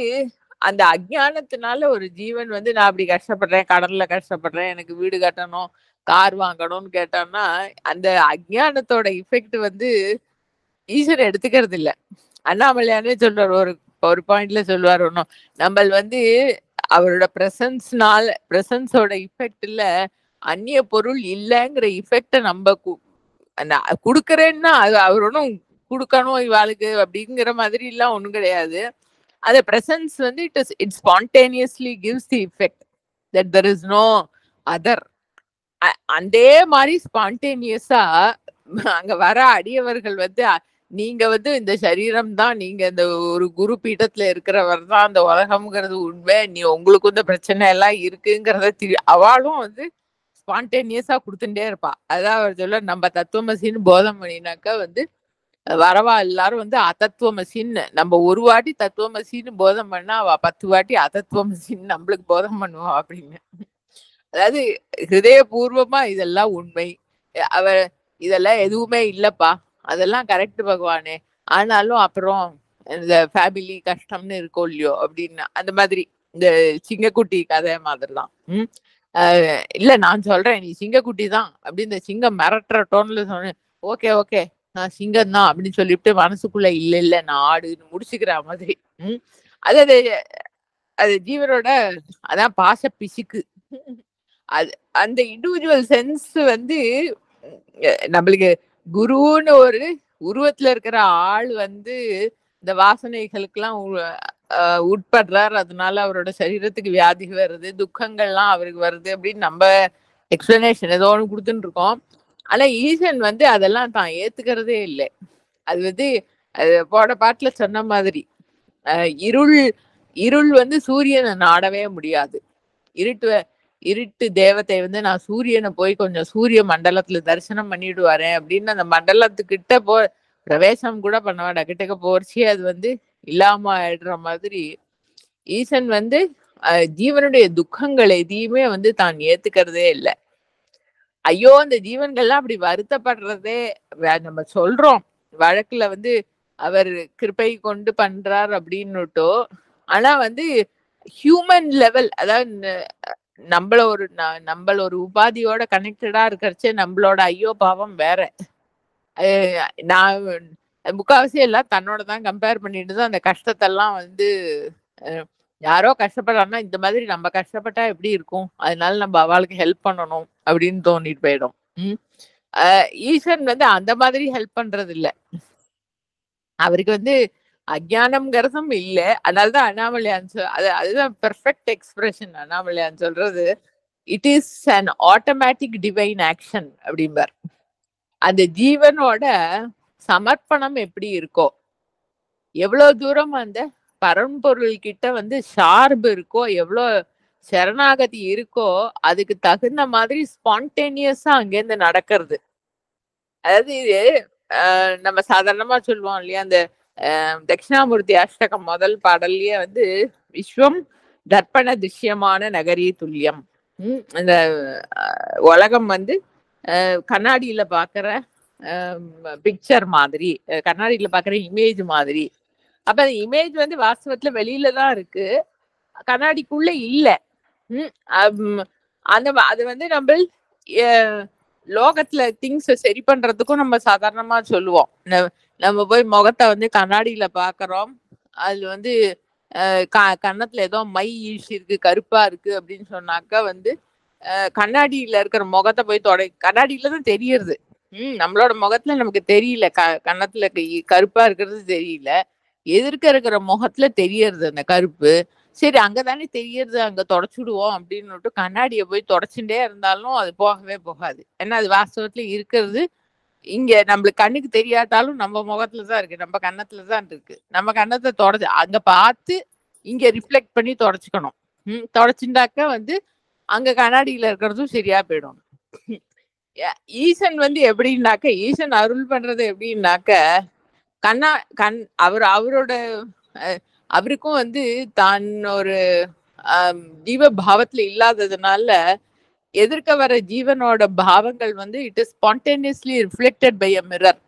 அந்த அஜ்ஞானத்தினால ஒரு ஜீவன் வந்து நான் அப்படி கஷ்டப்படுறேன், கடல்ல கஷ்டப்படுறேன், எனக்கு வீடு கட்டணும், கார் வாங்கணும்னு கேட்டான்னா அந்த அஜ்ஞானத்தோட இஃபெக்ட் வந்து ஈஸ்வரன் எடுத்துக்கிறது இல்ல. அண்ணாமலையானே சொல்றாரு ஒரு பாயிண்ட்ல சொல்லுவார். ஒன்னும் நம்ம வந்து அவரோட பிரசன்ஸோட இஃபெக்ட்ல அந்நிய பொருள் இல்லைங்கிற இஃபெக்ட நம்ம குடுக்கறேன்னா அது அவர் ஒன்றும் கொடுக்கணும் இவாளுக்கு அப்படிங்கிற மாதிரி எல்லாம் ஒண்ணும் கிடையாது. அந்த பிரசன்ஸ் வந்து it spontaneously gives the effect that there is no other. அதே மாதிரி ஸ்பான்டேனியஸா அங்க வர அடியவர்கள் வந்து நீங்க வந்து இந்த சரீரம் தான், நீங்க இந்த ஒரு குரு பீட்டத்துல இருக்கிறவர் தான் அந்த உலகம்ங்கிறது உண்மை, நீ உங்களுக்கு இந்த பிரச்சனை எல்லாம் இருக்குங்கிறத அவளும் வந்து ஸ்பான்டேனியஸா கொடுத்துட்டே இருப்பா. அதான் அவர் சொல்ல நம்ம தத்துவமசின்னு போதம் பண்ணினாக்கா வந்து வரவா எல்லாரும் வந்து அதத்துவமசின்னு நம்ம ஒரு வாட்டி தத்துவமசின்னு போதம் பண்ணா அவ 10 வாட்டி அதத்துவமசின்னு நம்மளுக்கு போதம் பண்ணுவா அப்படின்னு. அதாவது ஹிருதயபூர்வமா இதெல்லாம் உண்மை, அவ இதெல்லாம் எதுவுமே இல்லப்பா, அதெல்லாம் கரெக்ட் பகவானே, ஆனாலும் அப்புறம் இந்த ஃபேமிலி கஷ்டம்னு இருக்கோ இல்லையோ அப்படின்னு அந்த மாதிரி இந்த சிங்கக்குட்டி கதை மாதிரிதான். இல்ல நான் சொல்றேன் நீ சிங்கக்குட்டி தான் அப்படின்னு இந்த சிங்கம் மிரட்டுற டோன்ல சொன்னேன். ஓகே ஓகே நான் சிங்கம் தான் அப்படின்னு சொல்லிட்டு மனசுக்குள்ள இல்ல இல்ல நான் ஆடுன்னு முடிச்சுக்கிற மாதிரி. அது அது ஜீவனோட அதான் பாச பிசுக்கு. அது அந்த இண்டிவிஜுவல் சென்ஸ் வந்து நம்மளுக்கு குருன்னு ஒரு உருவத்துல இருக்கிற ஆள் வந்து இந்த வாசனைகளுக்கெல்லாம் உட்படுறார், அதனால அவரோட சரீரத்துக்கு வியாதி வருது, துக்கங்கள்லாம் அவருக்கு வருது அப்படின்னு நம்ம எக்ஸ்பிளனேஷன் ஏதோ ஒன்று கொடுத்துட்டு இருக்கோம். ஆனா ஈசன் வந்து அதெல்லாம் தான் ஏத்துக்கிறதே இல்லை. அது வந்து போட பாட்டுல சொன்ன மாதிரி இருள் வந்து சூரியனை நாடவே முடியாது. இருட்டு தேவத்தை வந்து நான் சூரியனை போய் கொஞ்சம் சூரிய மண்டலத்துல தரிசனம் பண்ணிட்டு வரேன் அப்படின்னு அந்த மண்டலத்துக்கிட்ட பிரவேசம் கூட பண்ணவாடா கிட்டக்க போறச்சு அது வந்து இல்லாம ஆயிடுற மாதிரி ஈசன் வந்து ஜீவனுடைய துக்கங்கள் எதையுமே வந்து தான் ஏத்துக்கிறதே இல்லை. ஐயோ அந்த ஜீவன்கள்லாம் அப்படி வருத்தப்படுறதே நம்ம சொல்றோம் வழக்குல வந்து அவர் கிருபை கொண்டு பண்றார் அப்படின்னுட்டோ, ஆனா வந்து ஹியூமன் லெவல், அதாவது நம்மள ஒரு உபாதியோட கனெக்டடா இருக்கிறச்சே நம்மளோட ஐயோ பாவம் வேற. நான் முக்காவாசி எல்லாம் தன்னோட தான் கம்பேர் பண்ணிட்டு தான் அந்த கஷ்டத்தெல்லாம் வந்து யாரோ கஷ்டப்படுறாங்கன்னா இந்த மாதிரி நம்ம கஷ்டப்பட்டா எப்படி இருக்கும், அதனால நம்ம அவளுக்கு ஹெல்ப் பண்ணணும் அப்படின்னு தோணிட்டு போயிடும். ஈஸ்வரன் வந்து அந்த மாதிரி ஹெல்ப் பண்றது இல்லை. அவருக்கு வந்து அஜ்ஞானம்ங்கிறதும் இல்ல. அதனாலதான் அண்ணாமலையான் அதுதான் பெர்ஃபெக்ட் எக்ஸ்பிரஷன். அண்ணாமலையான் சொல்றது it is an automatic divine action அப்படிம்பார். அந்த ஜீவனோட சமர்ப்பணம் எப்படி இருக்கோ, எவ்வளவு தூரம் அந்த பரம்பொருள் கிட்ட வந்து சார்பு இருக்கோ, எவ்வளவு சரணாகதி இருக்கோ, அதுக்கு தகுந்த மாதிரி ஸ்பான்டேனியஸா அங்கேருந்து நடக்கிறது. அதாவது இது நம்ம சாதாரணமா சொல்லுவோம் இல்லையா, அந்த தட்சிணாமூர்த்தி அஷ்டகம் முதல் பாடல்லயே வந்து விஸ்வம் தர்ப்பண திருஷ்யமான நகரி துல்லியம். இந்த உலகம் வந்து கண்ணாடியில பாக்குற பிக்சர் மாதிரி, கண்ணாடியில பாக்குற இமேஜ் மாதிரி. அப்ப அந்த இமேஜ் வந்து வாஸ்தவத்துல வெளியில தான் இருக்கு, கண்ணாடிக்குள்ள இல்ல. அந்த அது வந்து நம்ம லோகத்துல திங்ஸ் சரி பண்றதுக்கும் நம்ம சாதாரணமா சொல்லுவோம். நம்ம போய் முகத்தை வந்து கண்ணாடியில பாக்குறோம், அது வந்து கன்னத்துல ஏதோ மை இருக்கு, கருப்பா இருக்கு அப்படின்னு சொன்னாக்கா வந்து கண்ணாடியில இருக்கிற முகத்தை போய் கண்ணாடியில தான் தெரியறது. நம்மளோட முகத்துல நமக்கு தெரியல, கன்னத்துல கருப்பா இருக்கிறது தெரியல, எதிர்க்க இருக்கிற முகத்துல தெரியறது அந்த கருப்பு. சரி அங்கதானே தெரியறது, அங்க தொடச்சுடுவோம் அப்படின்னு கண்ணாடியை போய் தொடச்சுட்டே இருந்தாலும் அது போகவே போகாது. ஏன்னா அது வாஸ்தவத்துல இருக்கிறது இங்க நம்மளுக்கு கண்ணுக்கு தெரியாட்டாலும் நம்ம முகத்துலதான் இருக்கு, நம்ம கன்னத்துலதான் இருக்கு. நம்ம கன்னத்தை தொடச்சு அங்க பார்த்து இங்க ரிஃப்ளெக்ட் பண்ணி தொடச்சுக்கணும். தொடச்சுட்டாக்க வந்து அங்க கண்ணாடியில இருக்கிறதும் சரியா போயிடும். ஈசன் வந்து எப்படின்னாக்க, ஈசன் அருள் பண்றது எப்படின்னாக்க, அவரோட அவருக்கும் வந்து தான் ஒரு ஜீவ பாவத்துல இல்லாததுனால எதிர்க்க வர ஜீவனோட பாவங்கள் வந்து it is spontaneously reflected by a mirror.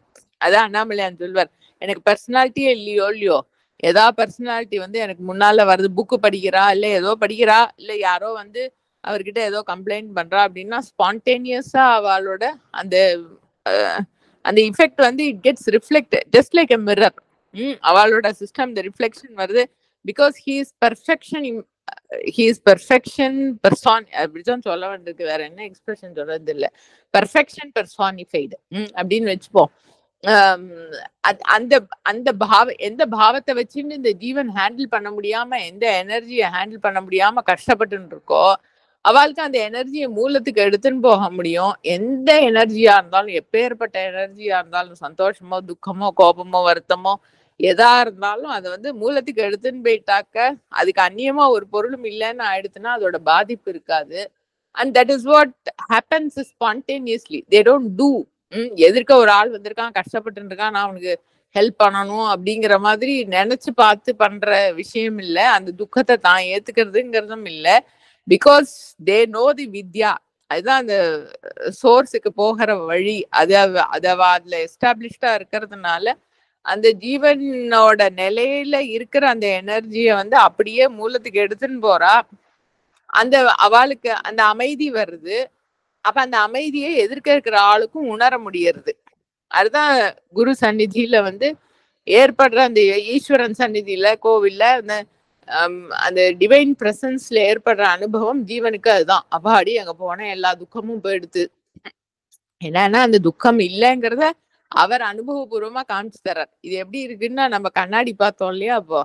அதான் அண்ணாமலையான் சொல்வார், எனக்கு பர்சனாலிட்டியே இல்லையோ, ஏதா பர்சனாலிட்டி வந்து எனக்கு முன்னால வருது, புக்கு படிக்கிறா, இல்ல ஏதோ படிக்கிறா, இல்ல யாரோ வந்து அவர்கிட்ட ஏதோ கம்ப்ளைண்ட் பண்றா அப்படின்னா ஸ்பான்டேனியஸா அவளோட அந்த அந்த இஃபெக்ட் வந்து it gets reflected just like a mirror. அவளோட சிஸ்டம் இந்த ரிஃப்ளெக்ஷன் வருது. பிகாஸ் ஹி இஸ் பெர்ஃபெக்ஷன் பெர்சான், அப்படிதான் சொல்ல வேண்டியிருக்கு, வேற என்ன எக்ஸ்பிரஷன் சொல்றது இல்ல. பெர்ஃபெக்ஷன் பெர்சானிஃபைடு அப்படின்னு வச்சுப்போம். அந்த அந்த எந்த பாவத்தை வச்சுன்னு இந்த ஜீவன் ஹேண்டில் பண்ண முடியாம, எந்த எனர்ஜியை ஹேண்டில் பண்ண முடியாம கஷ்டப்பட்டு இருக்கோ, அவளுக்கு அந்த எனர்ஜியை மூலத்துக்கு எடுத்துன்னு போக முடியும். எந்த எனர்ஜியா இருந்தாலும், எப்பேற்பட்ட எனர்ஜியா இருந்தாலும், சந்தோஷமோ துக்கமோ கோபமோ வருத்தமோ எதா இருந்தாலும் அதை வந்து மூலத்துக்கு எடுத்துன்னு போயிட்டாக்க அதுக்கு அந்நியமா ஒரு பொருளும் இல்லைன்னு ஆயிடுச்சுன்னா அதோட பாதிப்பு இருக்காது. And that is what happens spontaneously. They don't do. எதிர்க்க ஒரு ஆள் வந்திருக்கான், கஷ்டப்பட்டு இருக்கான், நான் அவனுக்கு ஹெல்ப் பண்ணணும் அப்படிங்கிற மாதிரி நினைச்சு பார்த்து பண்ற விஷயம் இல்லை. அந்த துக்கத்தை தான் ஏத்துக்கிறதுங்கிறதும் இல்லை. பிகாஸ் தே நோ தி வித்யா. அதுதான் அந்த சோர்ஸுக்கு போகிற வழி. அதுல எஸ்டாப்ளிஷ்டா இருக்கிறதுனால அந்த ஜீவனோட நிலையில இருக்கிற அந்த எனர்ஜிய வந்து அப்படியே மூலத்துக்கு எடுத்துன்னு போறா. அந்த அவளுக்கு அந்த அமைதி வருது. அப்ப அந்த அமைதியை எதிர்க்க இருக்கிற ஆளுக்கும் உணர முடியறது. அதுதான் குரு சந்நிதியில வந்து ஏற்படுற அந்த ஈஸ்வரன் சந்நிதியில கோவில்ல அந்த டிவைன் பிரசன்ஸ்ல ஏற்படுற அனுபவம் ஜீவனுக்கு அதுதான். அப்பாடி அங்க போன எல்லா துக்கமும் போயிடுது. என்னன்னா அந்த துக்கம் இல்லைங்கிறத அவர் அனுபவபூர்வமா காமிச்சு தர்றார். இது எப்படி இருக்குன்னா, நம்ம கண்ணாடி பார்த்தோம் இல்லையா, அப்போ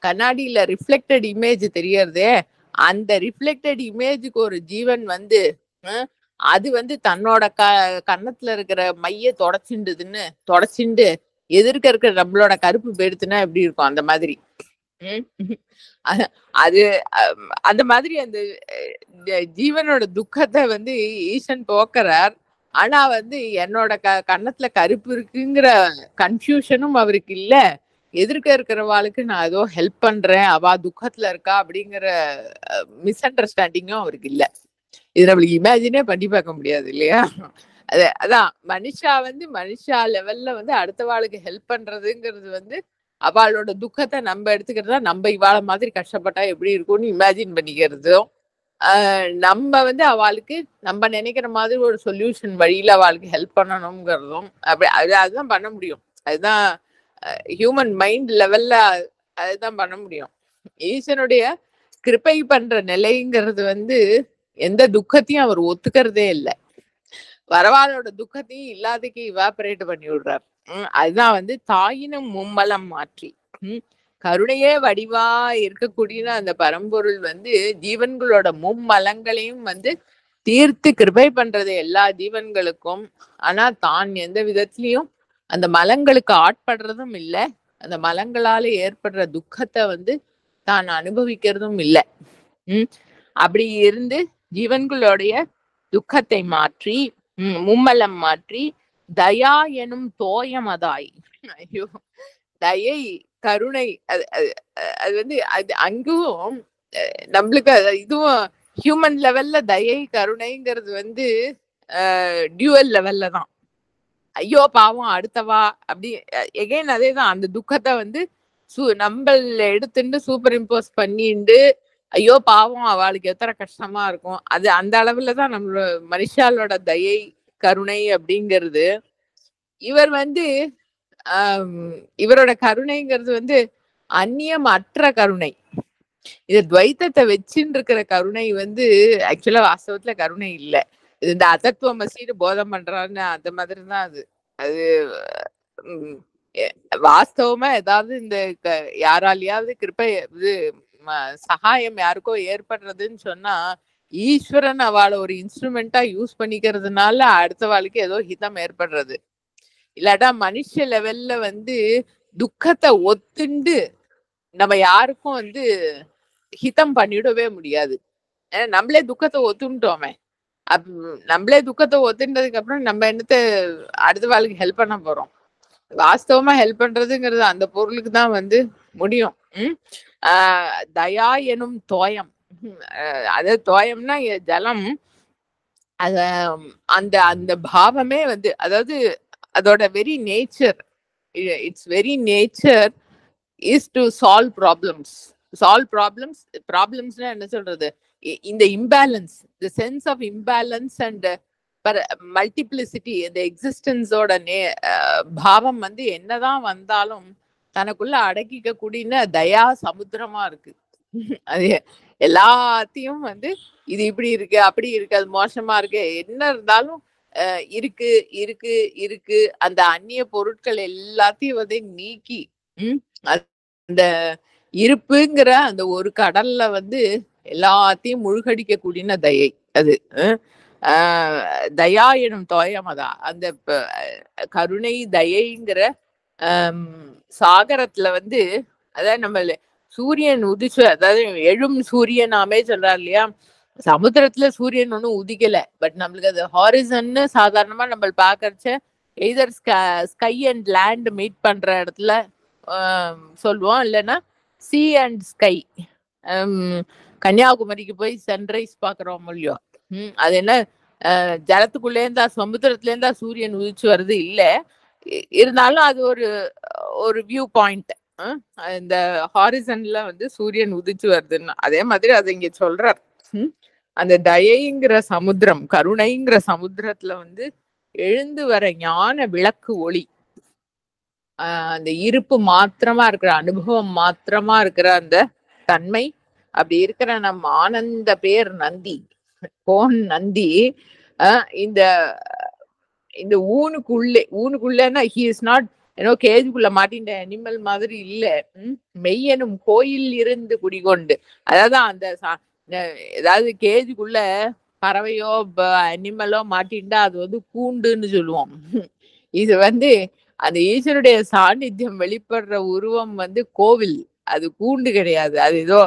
கண்ணாடியில ரிஃப்ளெக்டட் இமேஜ் தெரியறதே, அந்த ரிஃப்ளெக்டட் இமேஜுக்கு ஒரு ஜீவன் வந்து அது வந்து தன்னோட கன்னத்துல இருக்கிற மைய தொடச்சுண்டு எதிர்க்க இருக்கிற நம்மளோட கருப்பு போயிடுத்துன்னா எப்படி இருக்கும், அந்த மாதிரி. அது அந்த மாதிரி அந்த ஜீவனோட துக்கத்தை வந்து ஈசன் போக்குறார். ஆனா வந்து என்னோட கன்னத்துல கருப்பு இருக்குங்கிற கன்ஃபியூஷனும் அவருக்கு இல்ல, எதிர்க்க இருக்கிறவாளுக்கு நான் ஏதோ ஹெல்ப் பண்றேன், அவ துக்கத்துல இருக்கா அப்படிங்கிற மிஸ் அண்டர்ஸ்டாண்டிங்கும் அவருக்கு இல்ல. இது நம்மளுக்கு இமேஜினே பண்ணி பார்க்க முடியாது இல்லையா. அதான் மனுஷா லெவல்ல வந்து அடுத்தவாளுக்கு ஹெல்ப் பண்றதுங்கிறது வந்து அவளோட துக்கத்தை நம்ம எடுத்துக்கிறதா, நம்ம இவாள மாதிரி கஷ்டப்பட்டா எப்படி இருக்கும்னு இமேஜின் பண்ணிக்கிறதும், நம்ம வந்து அவளுக்கு நம்ம நினைக்கிற மாதிரி ஒரு சொல்யூஷன் வழியில அவளுக்கு ஹெல்ப் பண்ணணுங்கிறதும் அதுதான் பண்ண முடியும். அதுதான் ஹியூமன் மைண்ட் லெவல்ல அதுதான் பண்ண முடியும். ஈசனுடைய கிருபை பண்ற நிலைங்கிறது வந்து எந்த துக்கத்தையும் அவர் ஒத்துக்கிறதே இல்லை. வரவாளோட துக்கத்தையும் இல்லாதக்கு இவாபரேட் பண்ணி விடுறார். அதுதான் வந்து தாயினும் மும்மலம் மாற்றி கருணையே வடிவா இருக்கக்கூடிய அந்த பரம்பொருள் வந்து ஜீவன்களோட மும்மலங்களையும் வந்து தீர்த்து கிருபை பண்றது எல்லா ஜீவன்களுக்கும். ஆனா தான் எந்த விதத்திலையும் அந்த மலங்களுக்கு ஆட்படுறதும் இல்லை, அந்த மலங்களால ஏற்படுற துக்கத்தை வந்து தான் அனுபவிக்கிறதும் இல்லை. அப்படி இருந்து ஜீவன்களுடைய துக்கத்தை மாற்றி மும்மலம் மாற்றி தயா எனும் தோயமதாய், ஐயோ தயை கருணை, அது வந்து அது அங்கும் நம்மளுக்கு இதுவும் ஹியூமன் லெவல்ல தயை கருணைங்கிறது வந்து டியூவல் லெவல்ல தான். ஐயோ பாவம் அடுத்தவா அப்படி எகைன் அதேதான், அந்த துக்கத்தை வந்து நம்மள எடுத்துட்டு சூப்பர் இம்போஸ் பண்ணிண்டு ஐயோ பாவம் அவளுக்கு எத்தனை கஷ்டமா இருக்கும், அது அந்த அளவுலதான் நம்மளோட மனுஷாலோட தயை கருணை அப்படிங்கிறது. இவர் வந்து இவரோட கருணைங்கிறது வந்து அந்நியம் அற்ற கருணை. இது துவைத்தத்தை வச்சுன்னு இருக்கிற கருணை வந்து ஆக்சுவலா வாஸ்தவத்துல கருணை இல்லை. இது இந்த அதத்துவமசின்னு போதம் பண்றான்னு அந்த மாதிரி தான் அது. அது வாஸ்தவமா ஏதாவது இந்த யாராலையாவது கிருப்பை இது சகாயம் யாருக்கோ ஏற்படுறதுன்னு சொன்னா ஈஸ்வரன் அவளை ஒரு இன்ஸ்ட்ருமெண்டா யூஸ் பண்ணிக்கிறதுனால அடுத்த வாழ்க்கை ஏதோ ஹிதம் ஏற்படுறது. இல்லாட்டா மனுஷ லெவல்ல வந்து துக்கத்தை ஒத்துண்டு நம்ம யாருக்கும் வந்து ஹிதம் பண்ணிடவே முடியாது. ஏன்னா நம்மளே துக்கத்தை ஒத்துட்டோமே, நம்மளே துக்கத்தை ஒத்துன்றதுக்கு அப்புறம் நம்ம என்னத்த அடுத்த வாழ்க்கை ஹெல்ப் பண்ண போறோம்? வாஸ்தவமா ஹெல்ப் பண்றதுங்கிறது அந்த பொருளுக்கு தான் வந்து முடியும். தயா எனும் தோயம், அது தோயம்னா ஜலம், அத அந்த அந்த பாவமே வந்து அதாவது அதோட very nature, its very nature is to solve problems. ப்ராப்ளம்ஸ்னா என்ன சொல்றது, இந்த imbalance, the sense of imbalance and multiplicity, இந்த எக்ஸிஸ்டன்ஸோட பாவம் வந்து என்னதான் வந்தாலும் தனக்குள்ள அடக்கிக்க கூடிய தயா சமுத்திரமா இருக்கு. அது எல்லாத்தையும் வந்து இது இப்படி இருக்கு அப்படி இருக்கு அது மோசமா இருக்கு என்ன இருந்தாலும் இருக்கு இருக்கு இருக்கு அந்த அந்நிய பொருட்கள் எல்லாத்தையும் வந்து நீக்கி அந்த இருப்புங்கிற அந்த ஒரு கடல்ல வந்து எல்லாத்தையும் முழுகடிக்க கூடிய தயை அது. தயா எனும் தோயமதா, அந்த கருணை தயைங்கிற சாகரத்துல வந்து அதாவது நம்ம சூரியன் உதிச்சு, அதாவது எழும் சூரியனாமே சொல்றாரு இல்லையா, சமுத்திரத்துல சூரியன் ஒன்னும் உதிக்கல, பட் நம்மளுக்கு அது ஹாரிசன்னு சாதாரணமா நம்ம பாக்கறச்ச either sky and land meet பண்ற இடத்துல சொல்லுவோம், இல்லைன்னா சி அண்ட் ஸ்கை. கன்னியாகுமரிக்கு போய் சன்ரைஸ் பாக்குறோம் இல்லையோ, அது என்ன ஜலத்துக்குள்ளே இருந்தா சமுத்திரத்துல இருந்தா சூரியன் உதிச்சு வருது இல்ல, இருந்தாலும் அது ஒரு வியூ பாயிண்ட். இந்த ஹாரிசன்ல வந்து சூரியன் உதிச்சு வருதுன்னு அதே மாதிரி அதை இங்க சொல்றார். அந்த தயைங்கிற சமுத்திரம், கருணைங்கிற சமுத்திரத்துல வந்து எழுந்து வர ஞான விளக்கு ஒளி, அந்த இருப்பு மாத்திரமா இருக்கிற அனுபவம் மாத்திரமா இருக்கிற அந்த தன்மை, அப்படி இருக்கிற நம்ம ஆனந்த பேர் நந்தி, கோன் நந்தி, இந்த இந்த ஊனுக்குள்ளேன்னா ஹி இஸ் நாட் ஏன்னோ கேஜுக்குள்ள மாட்டின்ற அனிமல் மாதிரி இல்ல, மெய்யனும் கோயில் இருந்து குடிகொண்டு, அதாவது அந்த ஏதாவது கேஜுக்குள்ள பறவையோ அனிமலோ மாட்டின்டா அது வந்து கூண்டுன்னு சொல்லுவோம். இது வந்து அந்த ஈஸ்வருடைய சாநித்தியம் வெளிப்படுற உருவம் வந்து கோவில், அது கூண்டு கிடையாது. அது ஏதோ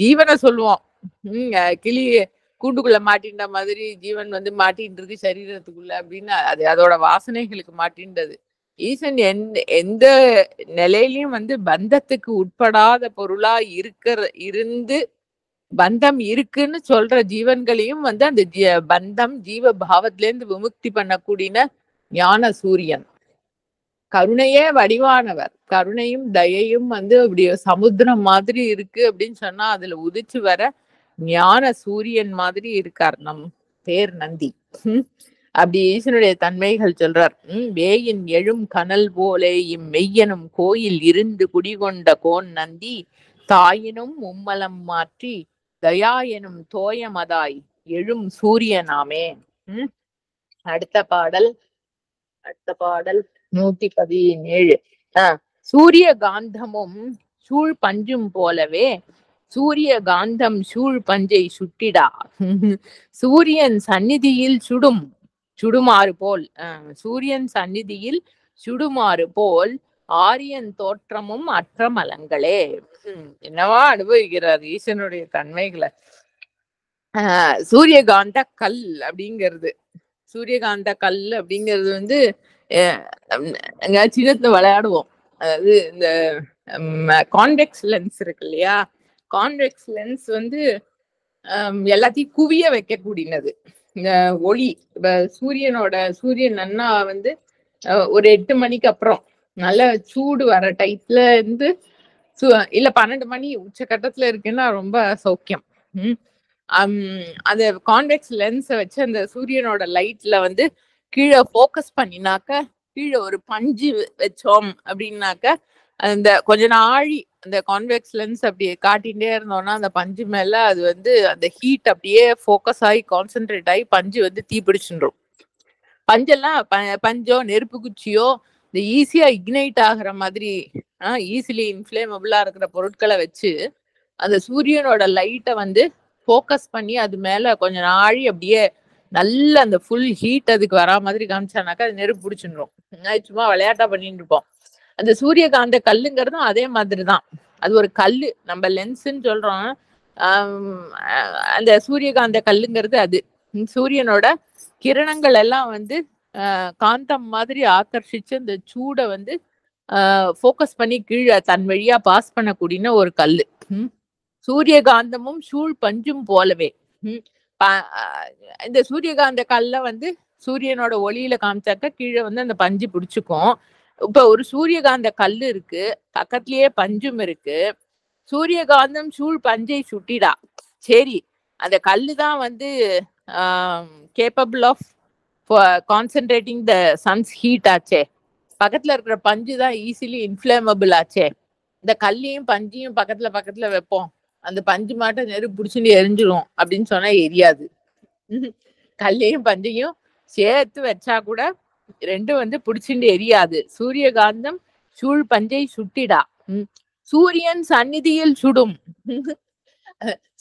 ஜீவனை சொல்லுவோம், கிளி கூண்டுக்குள்ள மாட்டின்ற மாதிரி ஜீவன் வந்து மாட்டின்னு இருக்கு சரீரத்துக்குள்ள அப்படின்னு, அது அதோட வாசனைகளுக்கு மாட்டின்றது. ஈசன் எந்த நிலையிலையும் வந்து பந்தத்துக்கு உட்படாத பொருளா இருந்து பந்தம் இருக்குன்னு சொல்ற ஜீவன்களையும் வந்து அந்த பந்தம் ஜீவ பாவத்திலேருந்து விமுக்தி பண்ணக்கூடிய ஞான சூரியன், கருணையே வடிவானவர். கருணையும் தயையும் வந்து அப்படி சமுத்திரம் மாதிரி இருக்கு அப்படின்னு சொன்னா அதுல உதிச்சு வர ஞான சூரியன் மாதிரி இருக்கார் நம் பேர் நந்தி. அப்படி ஈசனுடைய தன்மைகள் சொல்றார். வேயின் எழும் கனல் போலே இம்மெய்யனும் கோயில் இருந்து குடிகொண்ட கோன் நந்தி, தாயினும் மும்மலம் மாற்றி தயா எனும் தோயமதாய் எழும் சூரியனாமே. அடுத்த பாடல் 117. சூரிய காந்தமும் சூழ் பஞ்சும் போலவே சூரிய காந்தம் சூழ் பஞ்சை சுட்டிடா. சூரியன் சந்நிதியில் சுடுமாறு போல் சூரியன் சந்நிதியில் சுடுமாறு போல் ஆரியன் தோற்றமும் அற்ற மலங்களே. என்னவா அனுபவிக்கிறார் ஈசனுடைய தன்மைகளை. சூரியகாந்த கல் அப்படிங்கிறது வந்து சின்னத்துல விளையாடுவோம். அதாவது இந்த கான்வெக்ஸ் லென்ஸ் இருக்கு இல்லையா, கான்வெக்ஸ் லென்ஸ் வந்து எல்லாத்தையும் குவிய வைக்கக்கூடியது. இந்த ஒளி சூரியன் நன்னா வந்து ஒரு 8 மணிக்கு அப்புறம் நல்ல சூடு வர டைப்ல இருந்து இல்ல 12 மணி உச்சகட்டத்துல இருக்குன்னா ரொம்ப சௌக்கியம். அந்த கான்வெக்ஸ் லென்ஸை வச்சு அந்த சூரியனோட லைட்ல வந்து கீழே போக்கஸ் பண்ணினாக்க, கீழே ஒரு பஞ்சு வச்சோம் அப்படின்னாக்க அந்த கொஞ்ச நாழி அந்த கான்வெக்ஸ் லென்ஸ் அப்படியே காட்டிகிட்டே இருந்தோம்னா அந்த பஞ்சு மேல அது வந்து அந்த ஹீட் அப்படியே ஃபோக்கஸ் ஆகி கான்சென்ட்ரேட் ஆகி பஞ்சு வந்து தீப்பிடிச்சுடும். பஞ்செல்லாம் பஞ்சோ நெருப்பு குச்சியோ இந்த ஈஸியா இக்னைட் ஆகுற மாதிரி ஈஸிலி இன்ஃப்ளேமபிளா இருக்கிற பொருட்களை வச்சு அந்த சூரியனோட லைட்டை வந்து ஃபோக்கஸ் பண்ணி அது மேல கொஞ்சம் நாழி அப்படியே நல்ல அந்த ஃபுல் ஹீட் அதுக்கு வரா மாதிரி காமிச்சானாக்கா அது நெருப்பு பிடிச்சிடும். சும்மா விளையாட்டா பண்ணிட்டு இருப்போம். அந்த சூரியகாந்த கல்லுங்கிறதும் அதே மாதிரிதான். அது ஒரு கல்லு, நம்ம லென்ஸ்ன்னு சொல்றோம். அந்த சூரியகாந்த கல்லுங்கிறது அது சூரியனோட கிரணங்கள் எல்லாம் வந்து காந்தம் மாதிரி ஆக்கர்ஷிச்சு அந்த சூடை வந்து ஃபோக்கஸ் பண்ணி கீழே தன் வழியா பாஸ் பண்ணக்கூடிய ஒரு கல்லு. சூரியகாந்தமும் சூழ் பஞ்சும் போலவே இந்த சூரியகாந்த கல்ல வந்து சூரியனோட ஒளியில காமிச்சாக்க கீழே வந்து அந்த பஞ்சு பிடிச்சுக்கும். இப்ப ஒரு சூரியகாந்த கல்லு இருக்கு, பக்கத்திலேயே பஞ்சும் இருக்கு. சூரியகாந்தம் சூழ் பஞ்சை சுட்டிடா. சரி, அந்த கல்லு தான் வந்து capable of concentrating the sun's heat ஆச்சே. பக்கத்துல இருக்கிற பஞ்சு தான் ஈஸிலி இன்ஃப்ளேமபிள் ஆச்சே. இந்த கல்லையும் பஞ்சையும் பக்கத்துல வைப்போம், அந்த பஞ்சு மாட்ட நெருப்பு பிடிச்சுட்டு எரிஞ்சிடும் அப்படின்னு சொன்னா எரியாது. கல்லையும் பஞ்சையும் சேர்த்து வச்சா கூட ரெண்டும் வந்து பிடிச்சிட்டு எரியாது. சூரியகாந்தம் சூழ் பஞ்சை சுட்டிடா. சூரியன் சந்நிதியில் சுடும்.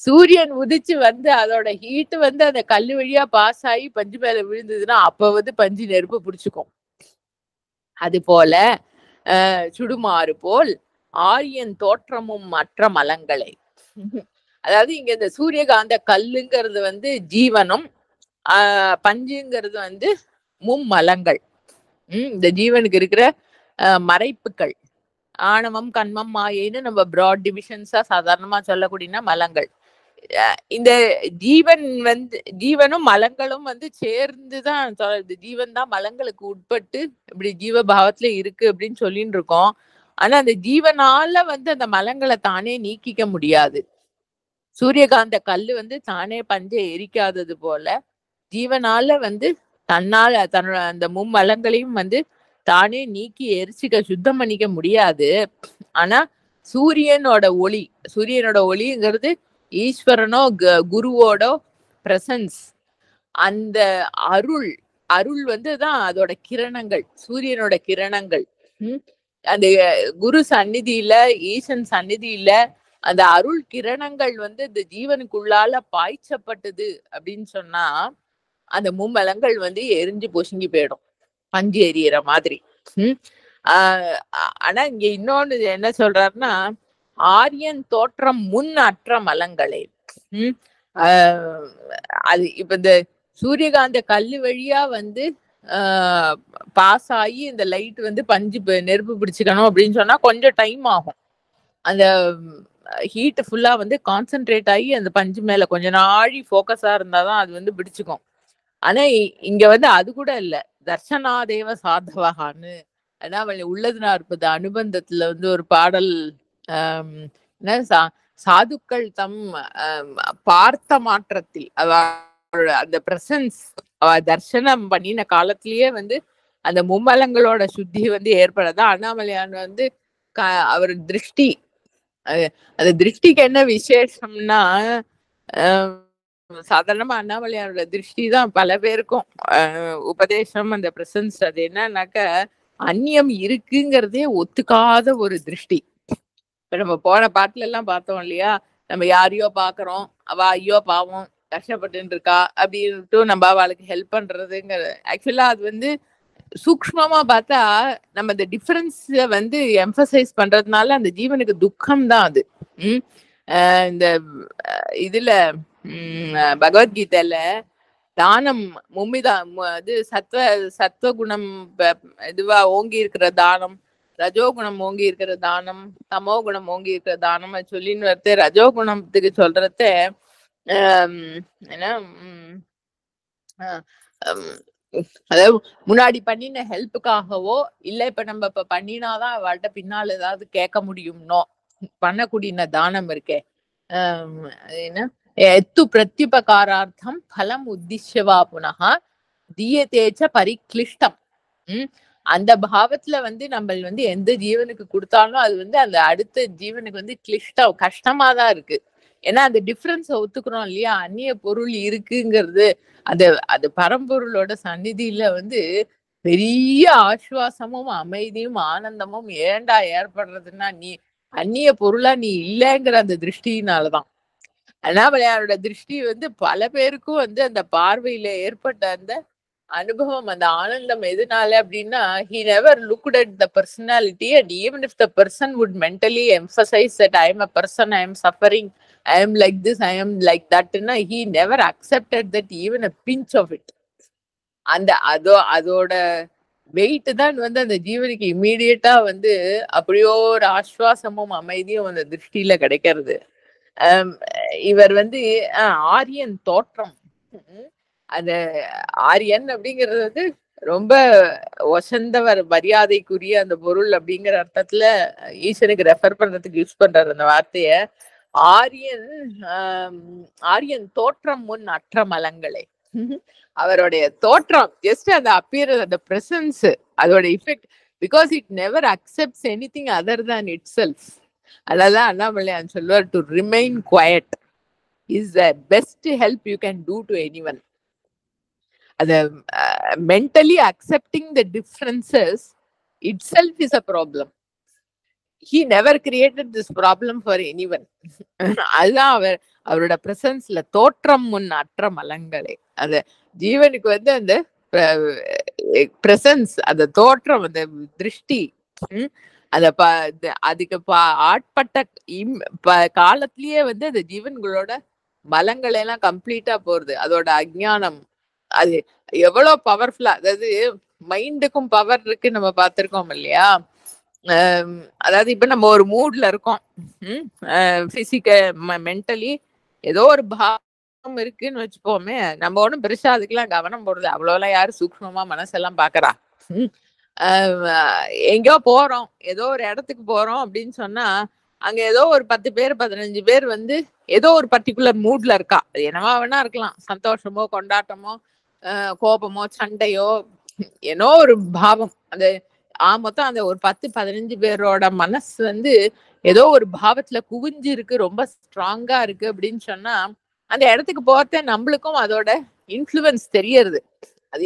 சூரியன் உதிச்சு வந்து அதோட ஹீட் வந்து அந்த கல்லு வழியா பாஸ் ஆகி பஞ்சு மேல விழுந்ததுன்னா அப்ப வந்து பஞ்சு நெருப்பு பிடிச்சுக்கும். அது போல சுடுமாறு போல் ஆரியன் தோற்றமும் மற்ற மலங்களை. அதாவது இங்க இந்த சூரியகாந்த கல்லுங்கிறது வந்து ஜீவனும், பஞ்சுங்கிறது வந்து மும்மலங்கள். இந்த ஜீவனுக்கு இருக்கிற மறைப்புகள், ஆணவம் கண்மம் மாயைன்னு நம்ம பிராட் டிவிஷன்ஸா சாதாரணமா சொல்லக்கூடிய மலங்கள். இந்த ஜீவனும் மலங்களும் வந்து சேர்ந்துதான் ஜீவன் தான் மலங்களுக்கு உட்பட்டு இப்படி ஜீவபாவத்துல இருக்கு அப்படின்னு சொல்லிட்டு இருக்கோம். ஆனா அந்த ஜீவனால வந்து அந்த மலங்களை தானே நீக்கிக்க முடியாது. சூரியகாந்த கல்லு வந்து தானே பஞ்சை எரிக்காதது போல ஜீவனால வந்து தன்னோட அந்த மும்மலங்களையும் வந்து தானே நீக்கி எரிச்சுக்க சுத்தம் பண்ணிக்க முடியாது. ஆனா சூரியனோட ஒளிங்கிறது ஈஸ்வரனோ குருவோட பிரசன்ஸ், அந்த அருள் வந்து தான் அதோட கிரணங்கள், சூரியனோட கிரணங்கள். அந்த குரு சந்நிதியில, ஈசன் சந்நிதியில அந்த அருள் கிரணங்கள் வந்து இந்த ஜீவனுக்குள்ளால பாய்ச்சப்பட்டது அப்படின்னு சொன்னா அந்த மும்மலங்கள் வந்து எரிஞ்சு பொசுங்கி போயிடும், பஞ்சு எரியற மாதிரி. ஆனா இங்க இன்னொன்னு என்ன சொல்றாருன்னா, ஆரியன் தோற்றம் முன் அற்ற மலங்களே. அது இப்ப இந்த சூரியகாந்த கல்லு வழியா வந்து பாஸ் ஆகி இந்த லைட் வந்து பஞ்சு நெருப்பு பிடிச்சுக்கணும் அப்படின்னு சொன்னா கொஞ்சம் டைம் ஆகும். அந்த ஹீட் ஃபுல்லா வந்து கான்சென்ட்ரேட் ஆகி அந்த பஞ்சு மேல கொஞ்ச நாழி ஃபோக்கஸா இருந்தாதான் அது வந்து பிடிச்சுக்கும். ஆனா இங்க வந்து அது கூட இல்ல, தர்ஷனாதேவ சாதவகான்னு உள்ளது நாற்பது அனுபந்தத்துல வந்து ஒரு பாடல், சாதுக்கள் தம் பார்த்த மாற்றத்தில் அந்த பிரசன்ஸ் தர்சனம் பண்ணின காலத்திலேயே வந்து அந்த மும்மலங்களோட சுத்தி வந்து ஏற்படதான் அண்ணாமலையான் வந்து அவர் திருஷ்டி. அந்த திருஷ்டிக்கு என்ன விசேஷம்னா, சாதாரணமா அண்ணாமலையாரோட திருஷ்டி தான் பல பேருக்கும் உபதேசம், அந்த பிரசன்ஸ். அது என்னன்னாக்க அந்நியம் இருக்குங்கிறதே ஒத்துக்காத ஒரு திருஷ்டி. இப்ப நம்ம போன பாட்டுல எல்லாம் பார்த்தோம் இல்லையா, நம்ம யாரையோ பாக்குறோம், அவ ஐயோ பாவம் கஷ்டப்பட்டு இருக்கா அப்படின்ட்டு நம்ம அவளுக்கு ஹெல்ப் பண்றதுங்கிற ஆக்சுவலா அது வந்து சூக்ஷ்மமா பார்த்தா நம்ம இந்த டிஃபரன்ஸ வந்து எம்பசைஸ் பண்றதுனால அந்த ஜீவனுக்கு துக்கம் தான் அது. உம் இந்த இதுல பகவத்கீதையில தானம் மும்மிதா இது சத்வகுணம் இதுவா ஓங்கி இருக்கிற தானம், ரஜோகுணம் ஓங்கி இருக்கிற தானம், தமோ குணம் ஓங்கி இருக்கிற தானம் சொல்லின்னு வரது. ரஜோகுணத்துக்கு சொல்றத என்ன அதாவது முன்னாடி பண்ணின ஹெல்ப்புக்காகவோ இல்ல இப்ப நம்ம இப்ப பண்ணினாதான் அவள்கிட்ட பின்னால் ஏதாவது கேட்க முடியும்னோ பண்ணக்கூடிய தானம் இருக்கே, என்ன எத்து பிரத்யுபகாரார்த்தம் பலம் உத்திஷ்யவா புனகா தீயதேச்ச பரிக்ளிஷ்டம். அந்த பாவத்துல வந்து நம்ம வந்து எந்த ஜீவனுக்கு கொடுத்தாலும் அது வந்து அந்த அடுத்த ஜீவனுக்கு வந்து கஷ்டமா தான் இருக்கு. ஏன்னா அந்த டிஃபரன்ஸ ஒத்துக்கிறோம் இல்லையா, அந்நிய பொருள் இருக்குங்கிறது அது பரம்பொருளோட சந்நிதியில வந்து பெரிய ஆசுவாசமும் அமைதியும் ஆனந்தமும் ஏண்டா ஏற்படுறதுன்னா நீ அந்நிய பொருளா நீ இல்லைங்கிற அந்த திருஷ்டினாலதான். அண்ணாமலையாரோட திருஷ்டி வந்து பல பேருக்கும் வந்து அந்த பார்வையில ஏற்பட்ட அந்த அனுபவம், அந்த ஆனந்தம் எதுனால அப்படின்னா, he never looked at the personality, and even if the person would mentally emphasize that I am a person, I am suffering, I am like this, I am like that, he never accepted that even a pinch of it. அந்த அதோட wait தான் வந்து அந்த ஜீவனுக்கு இம்மீடியட்டா வந்து அப்படியோ ஒரு ஆஸ்வாசமும் அமைதியும் அந்த திருஷ்டியில கிடைக்கிறது. இவர் வந்து ஆரியன் தோற்றம், அந்த ஆரியன் அப்படிங்கிறது வந்து ரொம்ப வசந்தவர் மரியாதைக்குரிய அந்த பொருள் அப்படிங்கிற அர்த்தத்துல ஈஸ்வனுக்கு ரெஃபர் பண்றதுக்கு யூஸ் பண்றாரு அந்த வார்த்தைய. ஆரியன் தோற்றம் முன் அற்ற மலங்களை, அவருடைய தோற்றம் ஜஸ்ட் அந்த அப்பியரன்ஸ், அந்த பிரசன்ஸ், அதோட effect, because it never accepts anything other than itself. அதான் அண்ணாமலையான் சொல்லுவார், to remain quiet is the best help you can do to anyone. அத mentally accepting the differences itself is a problem. He never created this problem for anyone. அதுதான் அவரோட பிரசன்ஸ்ல தோற்றம் முன் அற்ற மலங்களே, அந்த ஜீவனுக்கு வந்து அந்த பிரசன்ஸ், அந்த தோற்றம், அந்த திருஷ்டி, அதுக்கு ஆட்பட்ட காலத்திலேயே வந்து அந்த ஜீவன்களோட மலங்கள் எல்லாம் கம்ப்ளீட்டா போறது. அதோட அஜ்ஞானம் அது எவ்வளவு பவர்ஃபுல்லா, அதாவது மைண்டுக்கும் பவர் இருக்கு நம்ம பார்த்திருக்கோம் இல்லையா. அதாவது இப்ப நம்ம ஒரு மூட்ல இருக்கோம், மென்டலி ஏதோ ஒரு பாவம் இருக்குன்னு வச்சுப்போமே, நம்ம ஒண்ணும் பெருசா அதுக்கெல்லாம் கவனம் போடுறது அவ்வளவுலாம் யாரு சூக்ஷ்மமா மனசெல்லாம் பாக்குறா. எங்கேயோ போறோம், ஏதோ ஒரு இடத்துக்கு போறோம் அப்படின்னு சொன்னா அங்க ஏதோ ஒரு 10 பேர் 15 பேர் வந்து ஏதோ ஒரு பர்டிகுலர் மூட்ல இருக்கா. அது என்னவா வேணா இருக்கலாம், சந்தோஷமோ கொண்டாட்டமோ கோபமோ சண்டையோ ஏனோ ஒரு பாவம். அந்த மொத்தம் அந்த ஒரு 10-15 பேரோட மனசு வந்து ஏதோ ஒரு பாவத்துல குவிஞ்சு இருக்கு, ரொம்ப ஸ்ட்ராங்கா இருக்கு அப்படின்னு சொன்னா அந்த இடத்துக்கு போறத நம்மளுக்கும் அதோட இன்ஃப்ளூயன்ஸ் தெரியறது. அது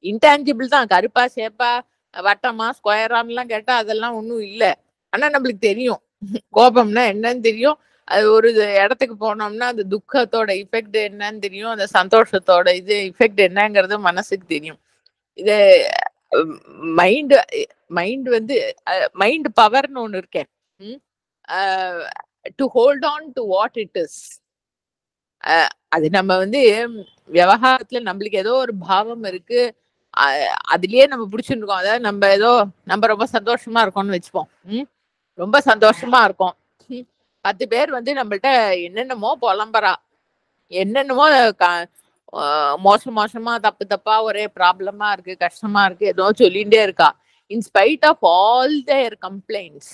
இன்டான்ஜிபிள் தான், கருப்பா சேப்பா வட்டமா ஸ்கொயரான்லாம் கேட்டா அதெல்லாம் ஒன்றும் இல்லை. ஆனா நம்மளுக்கு தெரியும் கோபம்னா என்னன்னு தெரியும், அது ஒரு இடத்துக்கு போனோம்னா அந்த துக்கத்தோட இஃபெக்ட் என்னன்னு தெரியும், அந்த சந்தோஷத்தோட இஃபெக்ட் என்னங்கிறது மனசுக்கு தெரியும். இது மைண்ட் வந்து மைண்ட் பவர்னு ஒண்ணு இருக்கேன், to hold on to what it is. அது நம்ம வந்து விவகாரத்துல நம்மளுக்கு ஏதோ ஒரு பாவம் இருக்கு, அதுலயே நம்ம பிடிச்சுட்டு இருக்கோம். அதாவது நம்ம ரொம்ப சந்தோஷமா இருக்கோம்னு வச்சுப்போம், ரொம்ப சந்தோஷமா இருக்கும். 10 பேர் வந்து நம்மள்ட்ட என்னென்னமோ புலம்புறா, என்னென்னமோ மோசமா தப்பா ஒரே ப்ராப்ளமா இருக்கு, கஷ்டமா இருக்கு, ஏதோ சொல்லிட்டே இருக்கா. In spite of all their complaints,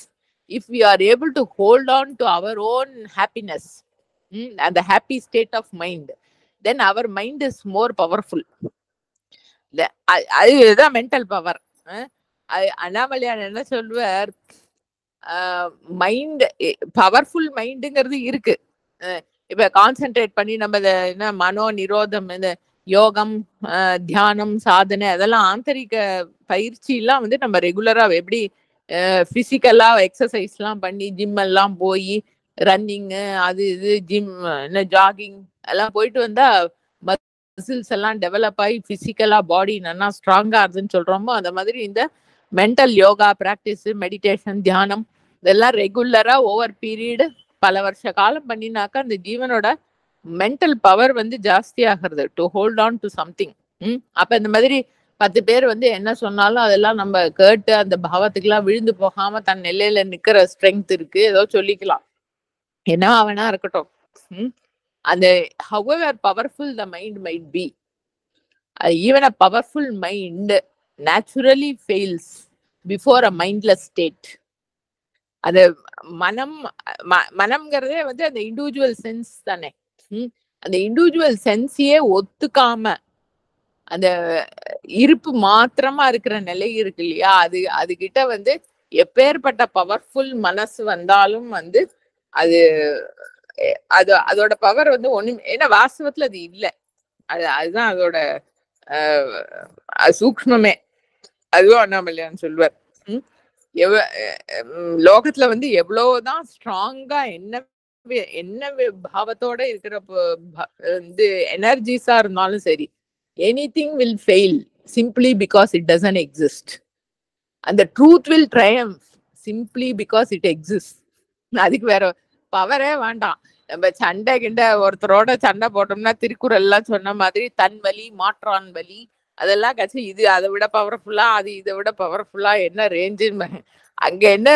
if we are able to hold on to our own happiness and the happy state of mind, then our mind is more powerful. அதுதான் மென்டல் பவர். அண்ணாமலையார் என்ன சொல்லுவார், mind powerful மைண்டுங்கிறது இருக்கு. இப்ப concentrate பண்ணி நம்ம என்ன மனோ நிரோதம், இந்த யோகம், தியானம், சாதனை அதெல்லாம் ஆந்தரிக பயிற்சி எல்லாம் வந்து நம்ம ரெகுலரா எப்படி பிசிக்கலா எக்ஸசைஸ் எல்லாம் பண்ணி ஜிம் எல்லாம் போய் ரன்னிங்கு அது இது ஜிம் ஜாகிங் எல்லாம் போயிட்டு வந்தா மசில்ஸ் எல்லாம் டெவலப் ஆகி பிசிக்கலா பாடி நல்லா ஸ்ட்ராங்கா இருக்குன்னு சொல்றோமோ அந்த மாதிரி இந்த மென்டல் யோகா பிராக்டிஸ், மெடிடேஷன், தியானம் இதெல்லாம் ரெகுலரா ஓவர் பீரியடு பல வருஷ காலம் பண்ணினாக்கா அந்த ஜீவனோட மென்டல் பவர் வந்து ஜாஸ்தி ஆகிறது to hold on to something. அப்ப இந்த மாதிரி 10 பேர் வந்து என்ன சொன்னாலும் அதெல்லாம் நம்ம கேட்டு அந்த பாவத்துக்கு எல்லாம் விழுந்து போகாம தன் நிலையில நிக்கிற ஸ்ட்ரென்த் இருக்கு, ஏதோ சொல்லிக்கலாம், என்ன அவனா இருக்கட்டும். அந்த however powerful the mind might be, even a powerful mind naturally fails before a mindless state. அது மனம்ங்கிறதே வந்து அந்த இண்டிவிஜுவல் சென்ஸ் தானே. அந்த இண்டிவிஜுவல் சென்ஸையே ஒத்துக்காம அந்த இருப்பு மாத்திரமா இருக்கிற நிலை இருக்கு இல்லையா, அது கிட்ட வந்து எப்பேற்பட்ட பவர்ஃபுல் மனசு வந்தாலும் வந்து அதோட பவர் வந்து ஒண்ணுமே, ஏன்னா வாஸ்தவத்துல அது இல்லை. அதுதான் அதோட சூக்ஷ்மமே. அதுவும் அண்ணாமலையான்னு சொல்வார், லோகத்துல வந்து எவ்வளவுதான் ஸ்ட்ராங்கா என்ன பாவத்தோட இருக்கிற வந்து எனர்ஜிஸா இருந்தாலும் சரி, anything will fail simply because it doesn't exist, and the truth will triumph simply because it exists. அதுக்கு வேற பவரே வேண்டாம். நம்ம சண்டை கிண்ட ஒருத்தரோட சண்டை போட்டோம்னா திருக்குறள் எல்லாம் சொன்ன மாதிரி தன் வலி மாற்றான் வலி அதெல்லாம் கட்சி இது அதை விட பவர்ஃபுல்லா, அது இதை விட பவர்ஃபுல்லா, என்ன ரேஞ்சு அங்க என்ன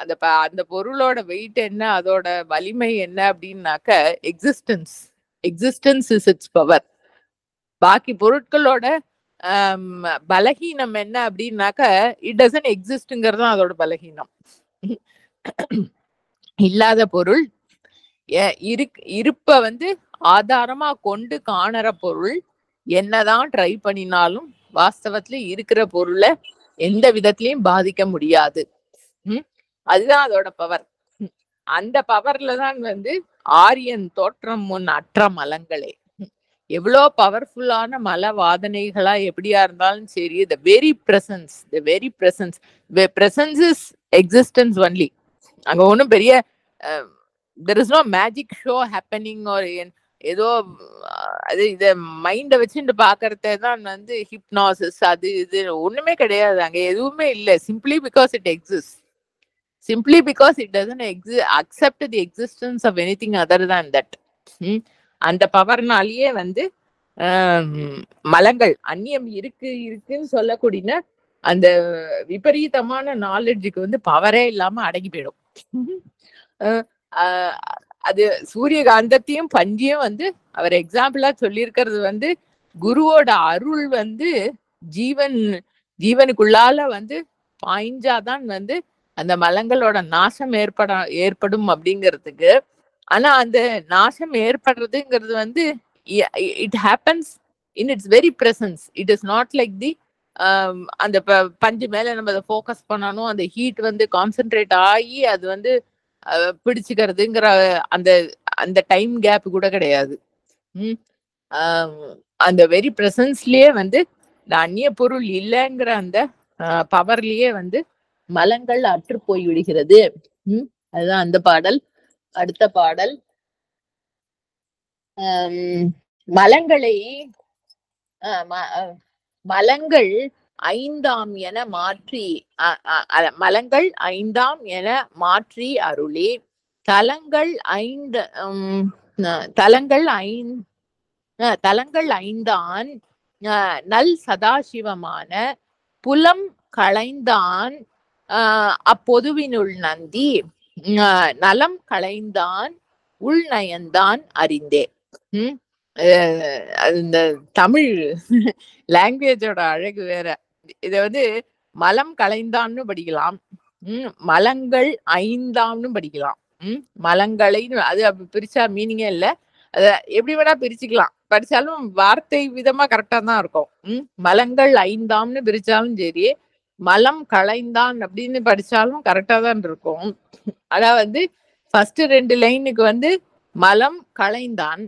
அந்த பொருளோட வெயிட் என்ன, அதோட வலிமை என்ன அப்படின்னாக்க எக்ஸிஸ்டன்ஸ் இஸ் இட்ஸ் பவர். பாக்கி பொருட்களோட பலகீனம் என்ன அப்படின்னாக்க இட் டசன்ட் எக்ஸிஸ்ட்ங்கிறது தான் அதோட பலகீனம். இல்லாத பொருள் இருப்ப வந்து ஆதாரமா கொண்டு காணற பொருள் என்னதான் ட்ரை பண்ணினாலும் வாஸ்தவத்துல இருக்கிற பொருளை எந்த விதத்திலையும் பாதிக்க முடியாது. அதுதான் அதோட பவர். அந்த பவர்ல தான் வந்து ஆரியன் தோற்றம் முன் அற்ற மலங்களே, எவ்வளோ பவர்ஃபுல்லான மல வாதனைகளா எப்படியா இருந்தாலும் சரி, the very presence is existence only. அங்க ஒன்றும் பெரிய there is no magic show happening or ஏதோ அது இத மைண்ட வச்சுட்டு பாக்குறத தான் வந்து ஹிப்னாசிஸ் அது இது ஒண்ணுமே கிடையாது. அங்க எதுவுமே இல்லை. Simply because it exist, simply because it doesn't accept the existence of anything other than that. அந்த பவர்னாலேயே வந்து மலங்கள் அந்நியம் இருக்குன்னு சொல்லக்கூடிய அந்த விபரீதமான நாலேஜுக்கு வந்து பவரே இல்லாம அடங்கி போயிடும். அது சூரியகாந்தத்தையும் பஞ்சியும் வந்து அவர் எக்ஸாம்பிளா சொல்லியிருக்கிறது வந்து குருவோட அருள் வந்து ஜீவனுக்குள்ளால வந்து பாய்ஞ்சாதான் வந்து அந்த மலங்களோட நாசம் ஏற்படும் அப்படிங்கிறதுக்கு. ஆனா அந்த நாசம் ஏற்படுறதுங்கிறது வந்து it happens in its very presence. It is not like the அந்த பஞ்சு மேல நம்ம அதை ஃபோக்கஸ் பண்ணணும், அந்த ஹீட் வந்து கான்சென்ட்ரேட் ஆகி அது வந்து பிடிச்சுக்கிறதுங்கிற அந்த டைம் கேப் கூட கிடையாது. அந்த வெரி பிரசன்ஸ்லயே வந்து இந்த அந்நிய பொருள் இல்லைங்கிற அந்த பவர்லயே வந்து மலங்கள் அற்று போய் விடுகிறது. அதுதான் அந்த பாடல். அடுத்த பாடல், மலங்கள் ஐந்தாம் என மாற்றி மலங்கள் ஐந்தாம் என மாற்றி அருளே தலங்கள் ஐந்தான் நல் சதாசிவமான புலம் களைந்தான் அப்பொதுவினுள் நந்தி நலம் களைந்தான் உள்நயந்தான் அறிந்தே. இந்த தமிழ் லாங்குவேஜோட அழகு வேற. இத வந்து மலம் களைந்தான்னு படிக்கலாம், மலங்கள் ஐந்தாம்னு படிக்கலாம். மலங்களை அது அப்படி பிரிச்சா மீனிங்கே இல்லை, அத எப்படி வேணா பிரிச்சுக்கலாம். படிச்சாலும் வார்த்தை விதமா கரெக்டா தான் இருக்கும். மலங்கள் ஐந்தாம்னு பிரிச்சாலும் சரி, மலம் களைந்தான் அப்படின்னு படிச்சாலும் கரெக்டா தான் இருக்கும். ஆனா வந்து ஃபர்ஸ்ட் 2 லைனுக்கு வந்து மலம் களைந்தான்,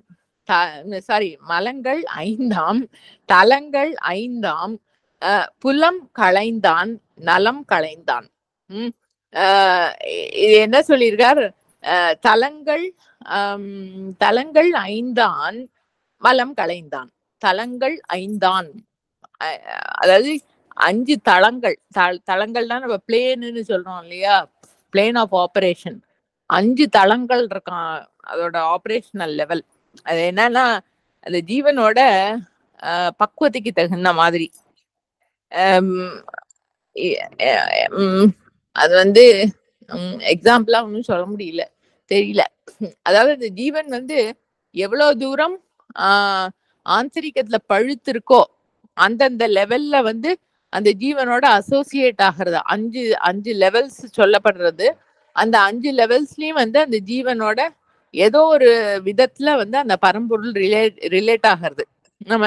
சாரி, மலங்கள் 5ஆம், தலங்கள் 5ஆம், புலம் களைந்தான், நலம் களைந்தான். இது என்ன சொல்லியிருக்கார்? தலங்கள் தலங்கள் 5ஆன், மலம் களைந்தான். தலங்கள் 5ஆன், அதாவது 5 தளங்கள். தளங்கள்னா நம்ம பிளேன்னு சொல்றோம் இல்லையா, பிளேன் ஆஃப் ஆபரேஷன். 5 தளங்கள் இருக்கான் அதோட ஆபரேஷனல் லெவல். அது என்னன்னா அந்த ஜீவனோட பக்குவத்துக்கு தகுந்த மாதிரி. அது வந்து எக்ஸாம்பிளா ஒன்றும் சொல்ல முடியல, தெரியல. அதாவது இந்த ஜீவன் வந்து எவ்வளவு தூரம் ஆந்தரிகத்துல பழுத்து இருக்கோ அந்தந்த லெவல்ல வந்து அந்த ஜீவனோட அசோசியேட் ஆகிறது. 5 லெவல்ஸ் சொல்லப்படுறது. அந்த 5 லெவல்ஸ்லயும் வந்து அந்த ஜீவனோட ஏதோ ஒரு விதத்துல வந்து அந்த பரம்பொருள் ரிலேட் ஆகிறது. நம்ம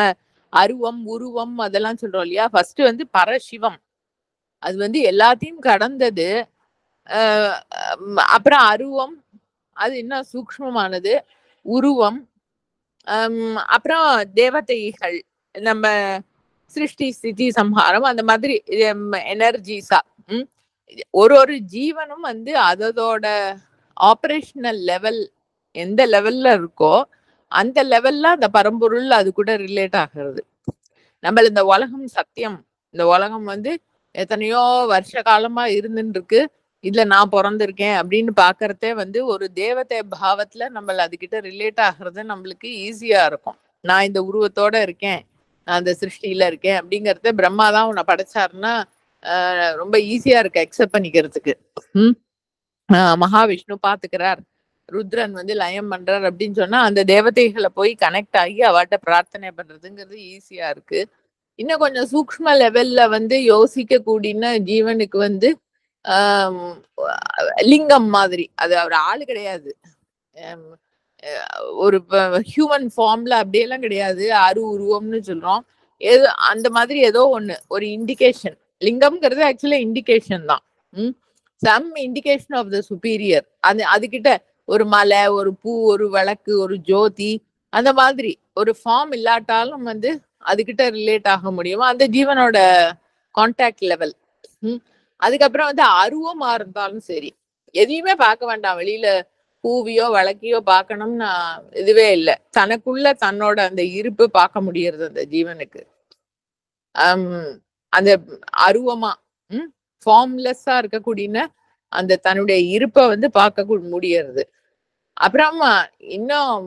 அருவம், உருவம் அதெல்லாம் சொல்றோம் இல்லையா. ஃபர்ஸ்ட் வந்து பரசிவம், அது வந்து எல்லாத்தையும் கடந்தது. அப்புறம் அருவம், அது இன்னும் சூக்ஷ்மமானது. உருவம், அப்புறம் தேவதைகள், நம்ம சிருஷ்டி ஸ்திதி சம்ஹாரம், அந்த மாதிரி எனர்ஜிஸா. ஒரு ஜீவனும் வந்து அதோட ஆபரேஷனல் லெவல் எந்த லெவல்ல இருக்கோ அந்த லெவல்ல அந்த பரம்பொருள் அது கூட ரிலேட் ஆகிறது. நம்ம இந்த உலகம் சத்தியம், இந்த உலகம் வந்து எத்தனையோ வருஷ காலமா இருந்துட்டு இருக்கு, இதுல நான் பிறந்திருக்கேன் அப்படின்னு பாக்குறதே வந்து ஒரு தேவதை பாவத்துல நம்ம அதுகிட்ட ரிலேட் ஆகிறது நம்மளுக்கு ஈஸியா இருக்கும். நான் இந்த உருவத்தோட இருக்கேன், நான் அந்த சிருஷ்டியில இருக்கேன் அப்படிங்கறத பிரம்மாதான் உன்னை படைச்சாருன்னா ரொம்ப ஈஸியா இருக்கு அக்செப்ட் பண்ணிக்கிறதுக்கு. மகாவிஷ்ணு பாத்துக்கிறார், ருத்ரன் வந்து லயம் பண்றார் அப்படின்னு சொன்னா அந்த தேவதைகளை போய் கனெக்ட் ஆகி அவட்ட பிரார்த்தனை பண்றதுங்கிறது ஈஸியா இருக்கு. இன்னும் கொஞ்சம் சூக்ஷ்ம லெவல்ல வந்து யோசிக்க கூடின ஜீவனுக்கு வந்து லிங்கம் மாதிரி, அது அவர் ஆளு கிடையாது, ஒரு ஹியூமன் ஃபார்ம்ல அப்படியெல்லாம் கிடையாது, உருவம்னு சொல்றோம். ஏதோ அந்த மாதிரி ஏதோ ஒண்ணு, ஒரு இண்டிகேஷன். லிங்கம்ங்கிறது ஆக்சுவலா இண்டிகேஷன் தான். Some indication of the superior. அதுகிட்ட ஒரு மலை, ஒரு பூ, ஒரு விளக்கு, ஒரு ஜோதி, அந்த மாதிரி ஒரு ஃபார்ம் இல்லாட்டாலும் வந்து அதுகிட்ட ரிலேட் ஆக முடியுமா அந்த ஜீவனோட கான்டாக்ட் லெவல். அதுக்கப்புறம் வந்து அருவமா இருந்தாலும் சரி, எதையுமே பார்க்க வேண்டாம், வெளியில பூவியோ விளக்கியோ பார்க்கணும்னு இதுவே இல்லை, தனக்குள்ள தன்னோட அந்த இருப்பு பார்க்க முடியறது அந்த ஜீவனுக்கு. அந்த அருவமா ஃபார்ம்லெஸ்ஸா இருக்கக்கூடிய அந்த தன்னுடைய இருப்பை வந்து பார்க்க முடியறது. அப்புறமா இன்னும்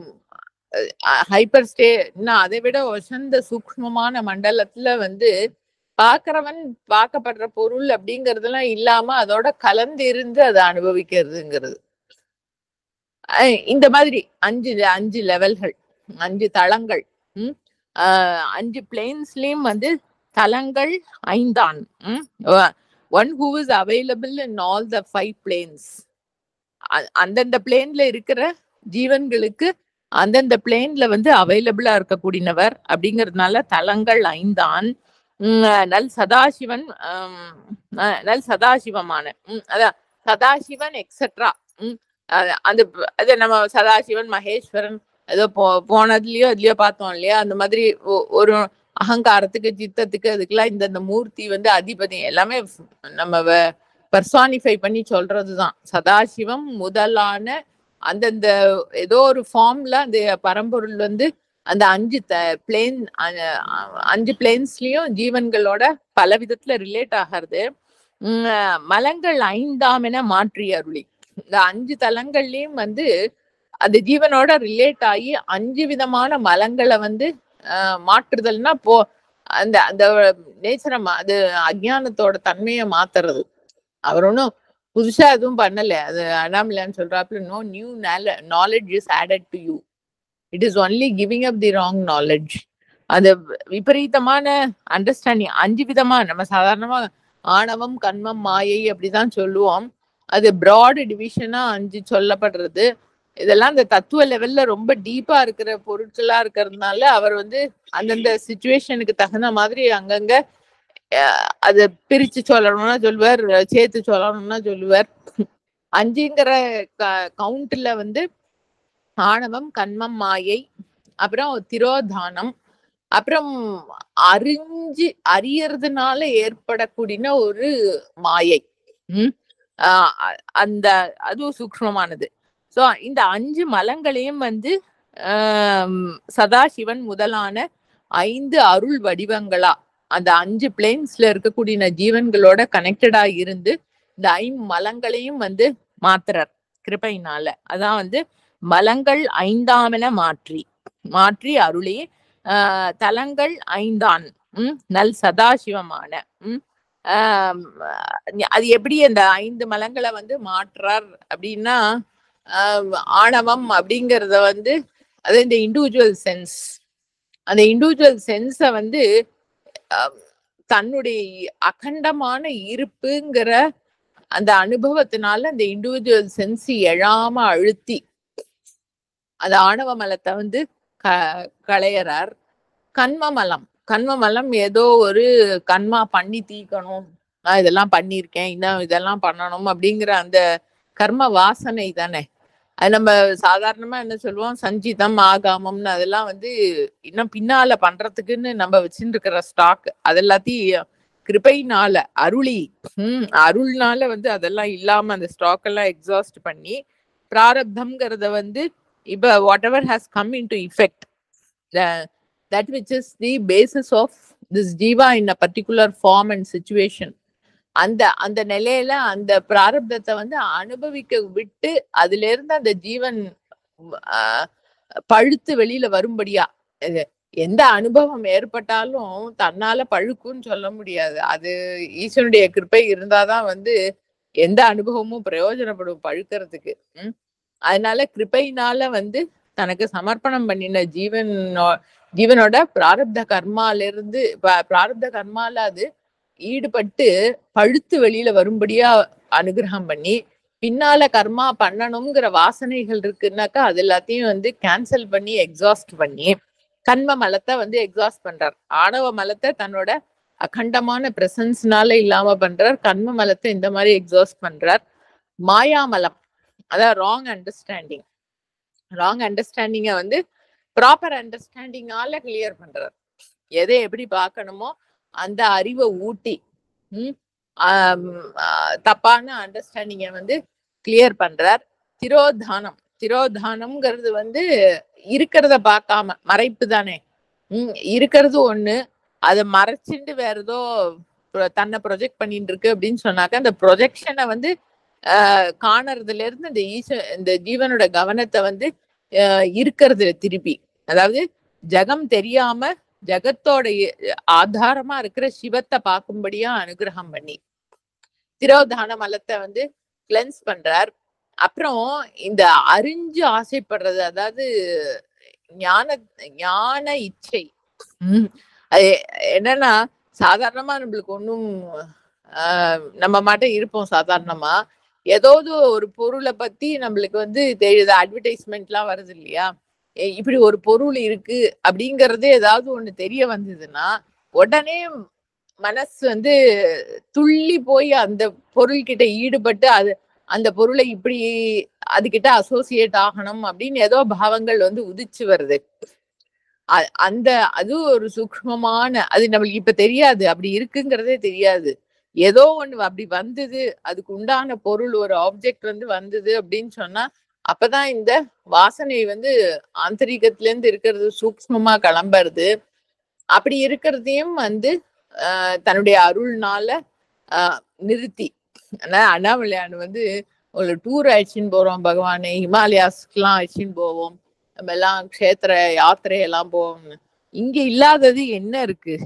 ஹைப்பர் ஸ்டே, இன்னும் அதை விட வசந்த சூக்ஷ்மமான மண்டலத்துல வந்து பார்க்கிறவன் பார்க்கப்படுற பொருள் அப்படிங்கறதெல்லாம் இல்லாம அதோட கலந்து இருந்து அதை அனுபவிக்கிறதுங்கிறது. இந்த மாதிரி 5 லெவல்கள், 5 தளங்கள். 5 பிளேன்ஸ்லயும் வந்து தலங்கள் 5ஆன். One who is available in all the 5 planes. அந்தந்த பிளேன்ல இருக்கிற ஜீவன்களுக்கு அந்தந்த பிளேன்ல வந்து அவைலபிளா இருக்கக்கூடியவர் அப்படிங்கிறதுனால தலங்கள் 5ஆன். நல் சதாசிவன், நல் சதாசிவமான, அதான் சதாசிவன் எக்ஸெட்ரா. அது நம்ம சதாசிவன், மகேஸ்வரன் ஏதோ போனதுலயோ அதுலயோ பார்த்தோம் இல்லையா, அந்த மாதிரி ஒரு அகங்காரத்துக்கு, சித்தத்துக்கு, அதுக்கெல்லாம் இந்த மூர்த்தி வந்து அதிபதி எல்லாமே நம்ம பர்சானிஃபை பண்ணி சொல்றதுதான். சதாசிவம் முதலான அந்தந்த ஏதோ ஒரு ஃபார்ம்ல அந்த பரம்பொருள் வந்து அந்த 5 பிளேன்ஸ்லயும் ஜீவன்களோட பல விதத்துல ரிலேட் ஆகிறது. மலங்கள் 5ஆம் என மாற்றி அருளி, இந்த 5 தலங்கள்லயும் வந்து அந்த ஜீவனோட ரிலேட் ஆகி 5 விதமான மலங்களை வந்து மாற்றுதல்னா அந்த அந்த நேச்சரை அது அஜ்ஞானத்தோட தன்மையை மாத்துறது. அவர் ஒன்றும் புதுசா எதுவும் பண்ணல. அது அண்ணாமலையான்னு சொல்றாப்புல, no new knowledge is added to you, it is only giving up the wrong knowledge. அது விபரீதமான அண்டர்ஸ்டாண்டிங். 5 விதமா நம்ம சாதாரணமா ஆணவம், கண்மம், மாயை அப்படிதான் சொல்லுவோம். அது பிராட் டிவிஷனா 5 சொல்லப்படுறது. இதெல்லாம் இந்த தத்துவ லெவல்ல ரொம்ப டீப்பா இருக்கிற பொருட்களா இருக்கிறதுனால அவர் வந்து அந்தந்த சிச்சுவேஷனுக்கு தகுந்த மாதிரி அங்கங்க அதை பிரிச்சு சொல்லணும்னா சொல்லுவார், சேர்த்து சொல்லணும்னா சொல்லுவார். 5ங்கிற கவுண்ட்ல வந்து ஆணவம், கண்மம், மாயை, அப்புறம் திரோதானம், அப்புறம் அறியறதுனால ஏற்படக்கூடிய ஒரு மாயை. அந்த அதுவும் சூக்ஷ்மமானது. சோ இந்த 5 மலங்களையும் வந்து சதாசிவன் முதலான 5 அருள் வடிவங்களா அந்த 5 பிளேன்ஸ்ல இருக்கக்கூடிய ஜீவன்களோட கனெக்டடா இருந்து இந்த 5 மலங்களையும் வந்து மாத்துறார் கிருபையினால. அதான் வந்து மலங்கள் 5ஆமென மாற்றி அருளி தலங்கள் 5ஆன் நல் சதாசிவமான அது எப்படி அந்த 5 மலங்களை வந்து மாற்றார் அப்படின்னா ஆணவம் அப்படிங்கறத வந்து அது இந்த இண்டிவிஜுவல் சென்ஸ், அந்த இண்டிவிஜுவல் சென்ஸை வந்து தன்னுடைய அகண்டமான இருப்புங்கிற அந்த அனுபவத்தினால அந்த இண்டிவிஜுவல் சென்ஸ் எழாம அழுத்தி அந்த ஆணவ மலத்தை வந்து களையறார். கண்மமலம் ஏதோ ஒரு கண்மா பண்ணி தீக்கணும், நான் இதெல்லாம் பண்ணியிருக்கேன், இன்னும் இதெல்லாம் பண்ணணும் அப்படிங்கிற அந்த கர்ம வாசனை தானே. அது நம்ம சாதாரணமா என்ன சொல்லுவோம், சஞ்சிதம் ஆகாமம்னு அதெல்லாம் வந்து இன்னும் பின்னால பண்றதுக்குன்னு நம்ம வச்சுட்டு இருக்கிற ஸ்டாக். அதெல்லாத்தையும் கிருபைனால அருள்னால வந்து அதெல்லாம் இல்லாம அந்த ஸ்டாக் எல்லாம் எக்ஸாஸ்ட் பண்ணி பிராரப்தம்ங்கிறத வந்து இப்ப what ever has come in to effect, that which is the basis of this jiva in a particular form and situation, அந்த நிலையில அந்த பிராரப்தத்தை வந்து அனுபவிக்க விட்டு அதுல இருந்து அந்த ஜீவன் பழுத்து வெளியில வரும்படியா. எந்த அனுபவம் ஏற்பட்டாலும் தன்னால பழுக்குன்னு சொல்ல முடியாது. அது ஈஸ்வனுடைய கிருப்பை இருந்தாதான் வந்து எந்த அனுபவமும் பிரயோஜனப்படும் பழுக்கிறதுக்கு. அதனால கிருப்பையினால வந்து தனக்கு சமர்ப்பணம் பண்ணின ஜீவனோட பிராரப்த கர்மால அது ஈடுபட்டு பழுத்து வெளியில வரும்படியா அனுகிரகம் பண்ணி, பின்னால கர்மா பண்ணணுங்கிற வாசனைகள் இருக்குன்னாக்கா அது எல்லாத்தையும் வந்து கேன்சல் பண்ணி எக்ஸாஸ்ட் பண்ணி கண்ம மலத்தை வந்து எக்ஸாஸ்ட் பண்றார். ஆணவ மலத்தை தன்னோட அகண்டமான பிரசன்ஸ்னால இல்லாம பண்றார். கண்ம மலத்தை இந்த மாதிரி எக்ஸாஸ்ட் பண்றார். மாயாமலம், அதான் ராங் அண்டர்ஸ்டாண்டிங்கை வந்து ப்ராப்பர் அண்டர்ஸ்டாண்டிங்கால கிளியர் பண்றார். எதை எப்படி பார்க்கணுமோ அந்த அறிவை ஊட்டி தப்பான அண்டர்ஸ்டாண்டிங்கை வந்து கிளியர் பண்றார். திரோதானம்ங்கிறது வந்து இருக்கிறத பார்க்காம, மறைப்பு தானே. இருக்கிறது ஒண்ணு, அதை மறைச்சிட்டு வேற ஏதோ தன்னை ப்ரொஜெக்ட் பண்ணிட்டு இருக்கு அப்படின்னு சொன்னாக்க அந்த ப்ரொஜெக்ஷனை வந்து காணறதுல இருந்து இந்த ஜீவனோட கவனத்தை வந்து இருக்கிறது திருப்பி, அதாவது ஜகம் தெரியாம ஜகத்தோட ஆதாரமா இருக்கிற சிவத்தை பார்க்கும்படியா அனுகிரகம் பண்ணி திரோதான மலத்தை வந்து கிளென்ஸ் பண்றார். அப்புறம் இந்த அறிஞ்சு ஆசைப்படுறது, அதாவது ஞான இச்சை. அது என்னன்னா சாதாரணமா நம்மளுக்கு ஒன்றும் நம்ம மட்டும் இருப்போம். சாதாரணமா ஏதாவது ஒரு பொருளை பத்தி நம்மளுக்கு வந்து தெரியுது, அட்வர்டைஸ்மெண்ட்லாம் வருது இல்லையா, இப்படி ஒரு பொருள் இருக்கு அப்படிங்கறது ஏதாவது ஒண்ணு தெரிய வந்ததுன்னா உடனே மனசு வந்து துள்ளி போய் அந்த பொருள் கிட்ட ஈடுபட்டு அந்த பொருளை இப்படி அதுகிட்ட அசோசியேட் ஆகணும் அப்படின்னு ஏதோ பாவங்கள் வந்து உதிச்சு வருது. அது ஒரு சூக்ஷ்மமான, அது நம்மளுக்கு இப்ப தெரியாது, அப்படி இருக்குங்கிறதே தெரியாது. ஏதோ ஒண்ணு அப்படி வந்தது, அதுக்கு உண்டான பொருள் ஒரு ஆப்ஜெக்ட் வந்து வந்தது அப்படின்னு சொன்னா அப்பதான் இந்த வாசனை வந்து ஆந்தரிகத்துல இருந்து இருக்கிறது சூக்ஷ்மமா கிளம்புறது. அப்படி இருக்கிறதையும் வந்து தன்னுடைய அருள்னால நிறுத்தி, அண்ணாமலையான் வந்து ஒரு டூர் அழிச்சுன்னு போறோம், பகவானை ஹிமாலயாஸ்க்குலாம் அழிச்சுன்னு போவோம், நம்ம எல்லாம் க்ஷேத்திர யாத்திரையெல்லாம் போவோம்னு. இங்க இல்லாதது என்ன இருக்கு?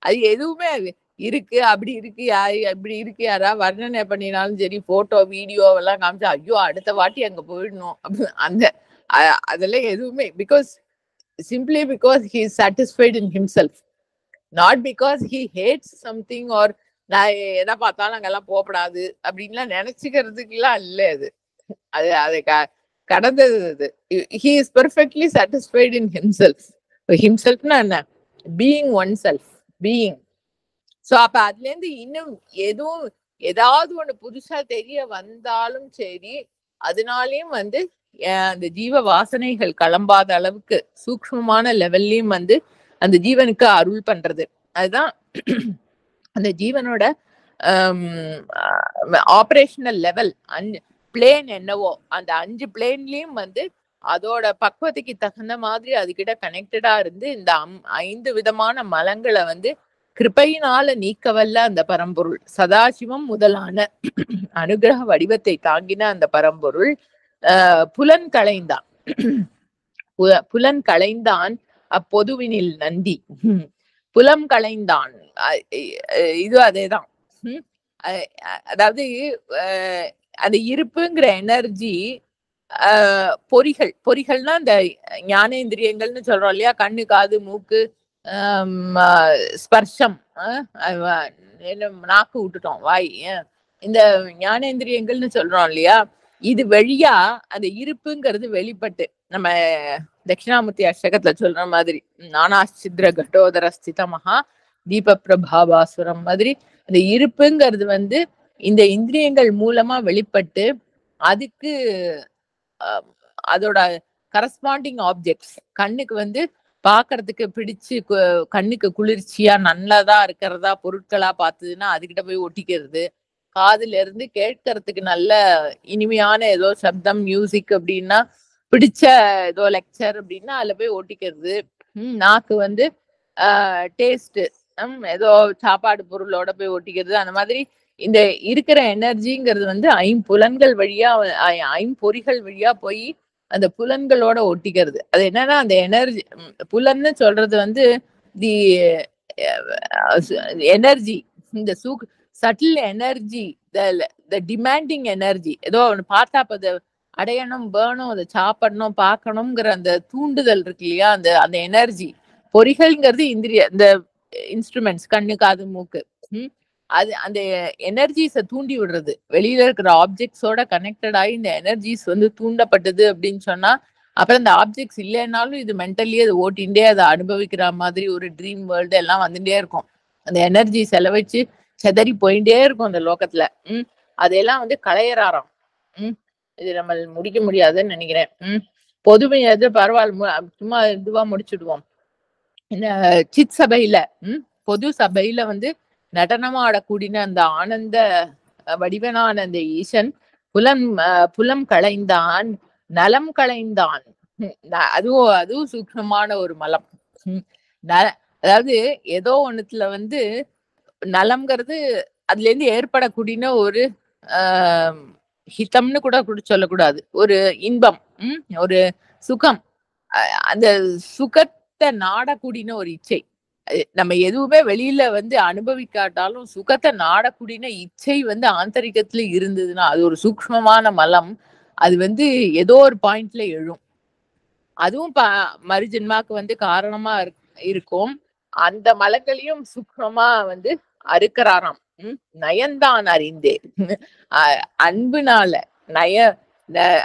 அது எதுவுமே இருக்கு, அப்படி இருக்கு, இப்படி இருக்கு, யாராவது வர்ணனை பண்ணினாலும் சரி, போட்டோ வீடியோ எல்லாம் காமிச்சா ஐயோ அடுத்த வாட்டி அங்க போயிடணும் அந்த அதெல்லாம் எதுவுமே, simply because he is satisfied in himself, not because he hates something or நான் எதை பார்த்தாலும் அங்கெல்லாம் போகப்படாது அப்படின்லாம் நினைச்சுக்கிறதுக்குலாம் இல்லை. அது அதை கடந்தது. அது he is perfectly satisfied in himself. himselfனா என்ன? being oneself, being. சோ அப்ப அதுல இருந்து இன்னும் ஏதாவது ஒண்ணு புதுசா தெரிய வந்தாலும் சரி, அதனாலயும் வந்து அந்த ஜீவ வாசனைகள் கிளம்பாத அளவுக்கு சூக்ஷ்மமான லெவல்லையும் வந்து அந்த ஜீவனுக்கு அருள் பண்றது. அதுதான் அந்த ஜீவனோட ஆபரேஷனல் லெவல். பிளேன் என்னவோ அந்த 5 பிளேன்லயும் வந்து அதோட பக்குவத்துக்கு தகுந்த மாதிரி அதுகிட்ட கனெக்டடா இருந்து இந்த 5 விதமான மலங்களை வந்து கிருபையினால நீக்கவல்ல அந்த பரம்பொருள் சதாசிவம் முதலான அனுகிரக வடிவத்தை தாங்கின அந்த பரம்பொருள் புலன் களைந்தான். புலன் களைந்தான் அப்பொதுவினில் நந்தி. புலம் களைந்தான் இது அதேதான். அதாவது அந்த இருப்புங்கிற எனர்ஜி பொறிகள்னா இந்த ஞானேந்திரியங்கள்னு சொல்றோம் இல்லையா, கண்ணு காது மூக்கு ஸ்பர்ஷம், நாக்கு விட்டுட்டோம் வாய், இந்த ஞானேந்திரியங்கள்னு சொல்றோம் இல்லையா, இது வழியா அந்த இருப்புங்கிறது வெளிப்பட்டு நம்ம தட்சிணாமூர்த்தி அஷ்டகத்துல சொல்ற மாதிரி நானாச்சித்ர கடோதர ஸ்திதமஹா தீப பிரபாபாசுரம் மாதிரி அந்த இருப்புங்கிறது வந்து இந்த இந்திரியங்கள் மூலமா வெளிப்பட்டு அதுக்கு அதோட கரஸ்பாண்டிங் ஆப்ஜெக்ட்ஸ் கண்ணுக்கு வந்து பாக்குறதுக்கு பிடிச்சு கண்ணுக்கு குளிர்ச்சியா நல்லதா இருக்கிறதா பொருட்களா பார்த்ததுன்னா அதுகிட்ட போய் ஒட்டிக்கிறது. காதுல இருந்து கேட்கறதுக்கு நல்ல இனிமையான ஏதோ சப்தம் மியூசிக் அப்படின்னா பிடிச்ச ஏதோ லெக்சர் அப்படின்னா அதுல போய் ஒட்டிக்கிறது. நாக்கு வந்து டேஸ்ட் ஏதோ சாப்பாடு பொருளோட போய் ஒட்டிக்கிறது. அந்த மாதிரி இந்த இருக்கிற எனர்ஜிங்கிறது வந்து ஐம்புலன்கள் வழியா ஐம்பொறிகள் வழியா போய் அந்த புலன்களோட ஒட்டிக்கிறது. அது என்னன்னா அந்த எனர்ஜி புலன்னு சொல்றது வந்து தி எனர்ஜி, இந்த சட்டில் எனர்ஜி, த டிமாண்டிங் எனர்ஜி. ஏதோ ஒன்று பார்த்தா அப்ப அதை அடையணும், வேணும், அதை சாப்பிடணும், பார்க்கணுங்கிற அந்த தூண்டுதல் இருக்கு இல்லையா, அந்த அந்த எனர்ஜி. பொறிகள்ங்கிறது இந்திரிய இந்த இன்ஸ்ட்ருமெண்ட்ஸ் கண்ணு காது மூக்கு, அது அந்த எனர்ஜிஸை தூண்டி விடுறது. வெளியில இருக்கிற ஆப்ஜெக்ட்ஸோட கனெக்டட் ஆகி இந்த எனர்ஜிஸ் வந்து தூண்டப்பட்டது அப்படின்னு சொன்னா அப்புறம் இந்த ஆப்ஜெக்ட்ஸ் இல்லைன்னாலும் இது மென்டலி அதை ஓட்டின்ண்டே அதை அனுபவிக்கிற மாதிரி ஒரு ட்ரீம் வேர்ல்டு எல்லாம் வந்துட்டே இருக்கும். அந்த எனர்ஜி செலவழிச்சு செதறி போயிட்டே இருக்கும் அந்த லோகத்துல. அதையெல்லாம் வந்து களையறாராம். இது நம்ம முடிக்க முடியாதுன்னு நினைக்கிறேன். பொதுமை எது பரவாயில்ல, சும்மா இதுவா முடிச்சுடுவோம். இந்த சித் சபையில பொது சபையில வந்து நடனமாடக்கூடின அந்த ஆனந்த வடிவனான அந்த ஈசன் புலம் களைந்தான், நலம் களைந்தான். அதுவும் சூக்ஷ்மமான ஒரு மலம். அதாவது ஏதோ ஒண்ணுத்துல வந்து நலம்ங்கிறது அதுல இருந்து ஏற்படக்கூடிய ஒரு ஹிதம்னு கூட சொல்லக்கூடாது, ஒரு இன்பம், ஒரு சுகம். அந்த சுகத்தை நாடக்கூடிய ஒரு இச்சை. நம்ம எதுவுமே வெளியில வந்து அனுபவிக்காட்டாலும் சுகத்தை நாடக்கூடிய இச்சை வந்து ஆந்தரிகத்துல இருந்ததுன்னா அது ஒரு சூக்ஷ்மமான மலம். அது வந்து ஏதோ ஒரு பாயிண்ட்ல எழும். அதுவும் மறுஜென்மாக்கு வந்து காரணமா இருக்கும். அந்த மலங்களையும் சூக்ஷ்மமா வந்து அறுக்கிறாராம். நயந்தான் அறிந்தே அன்புனால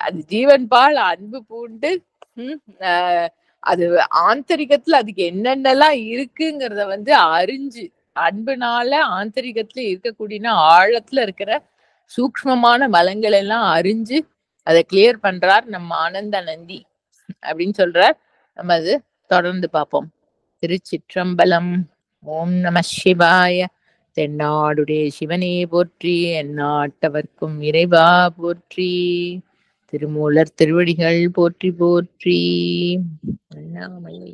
அது ஜீவன் பால் அன்பு பூண்டு அது ஆந்தரிகத்துல அதுக்கு என்னென்னலாம் இருக்குங்கிறத வந்து அறிஞ்சு அன்புனால ஆந்தரிகத்துல இருக்கக்கூடிய ஆழத்துல இருக்கிற சூக்ஷ்மமான மலங்கள் எல்லாம் அறிஞ்சு அதை கிளியர் பண்றார் நம்ம ஆனந்த நந்தி அப்படின்னு சொல்றார். நம்ம அது தொடர்ந்து பார்ப்போம். திருச்சிற்றம்பலம். ஓம் நம சிவாய. தென்னாடுடைய சிவனே போற்றி, எந்நாட்டவர்க்கும் இறைவா போற்றி. திருமூலர் திருவடிகள் போற்றி போற்றி. அண்ணாமலை.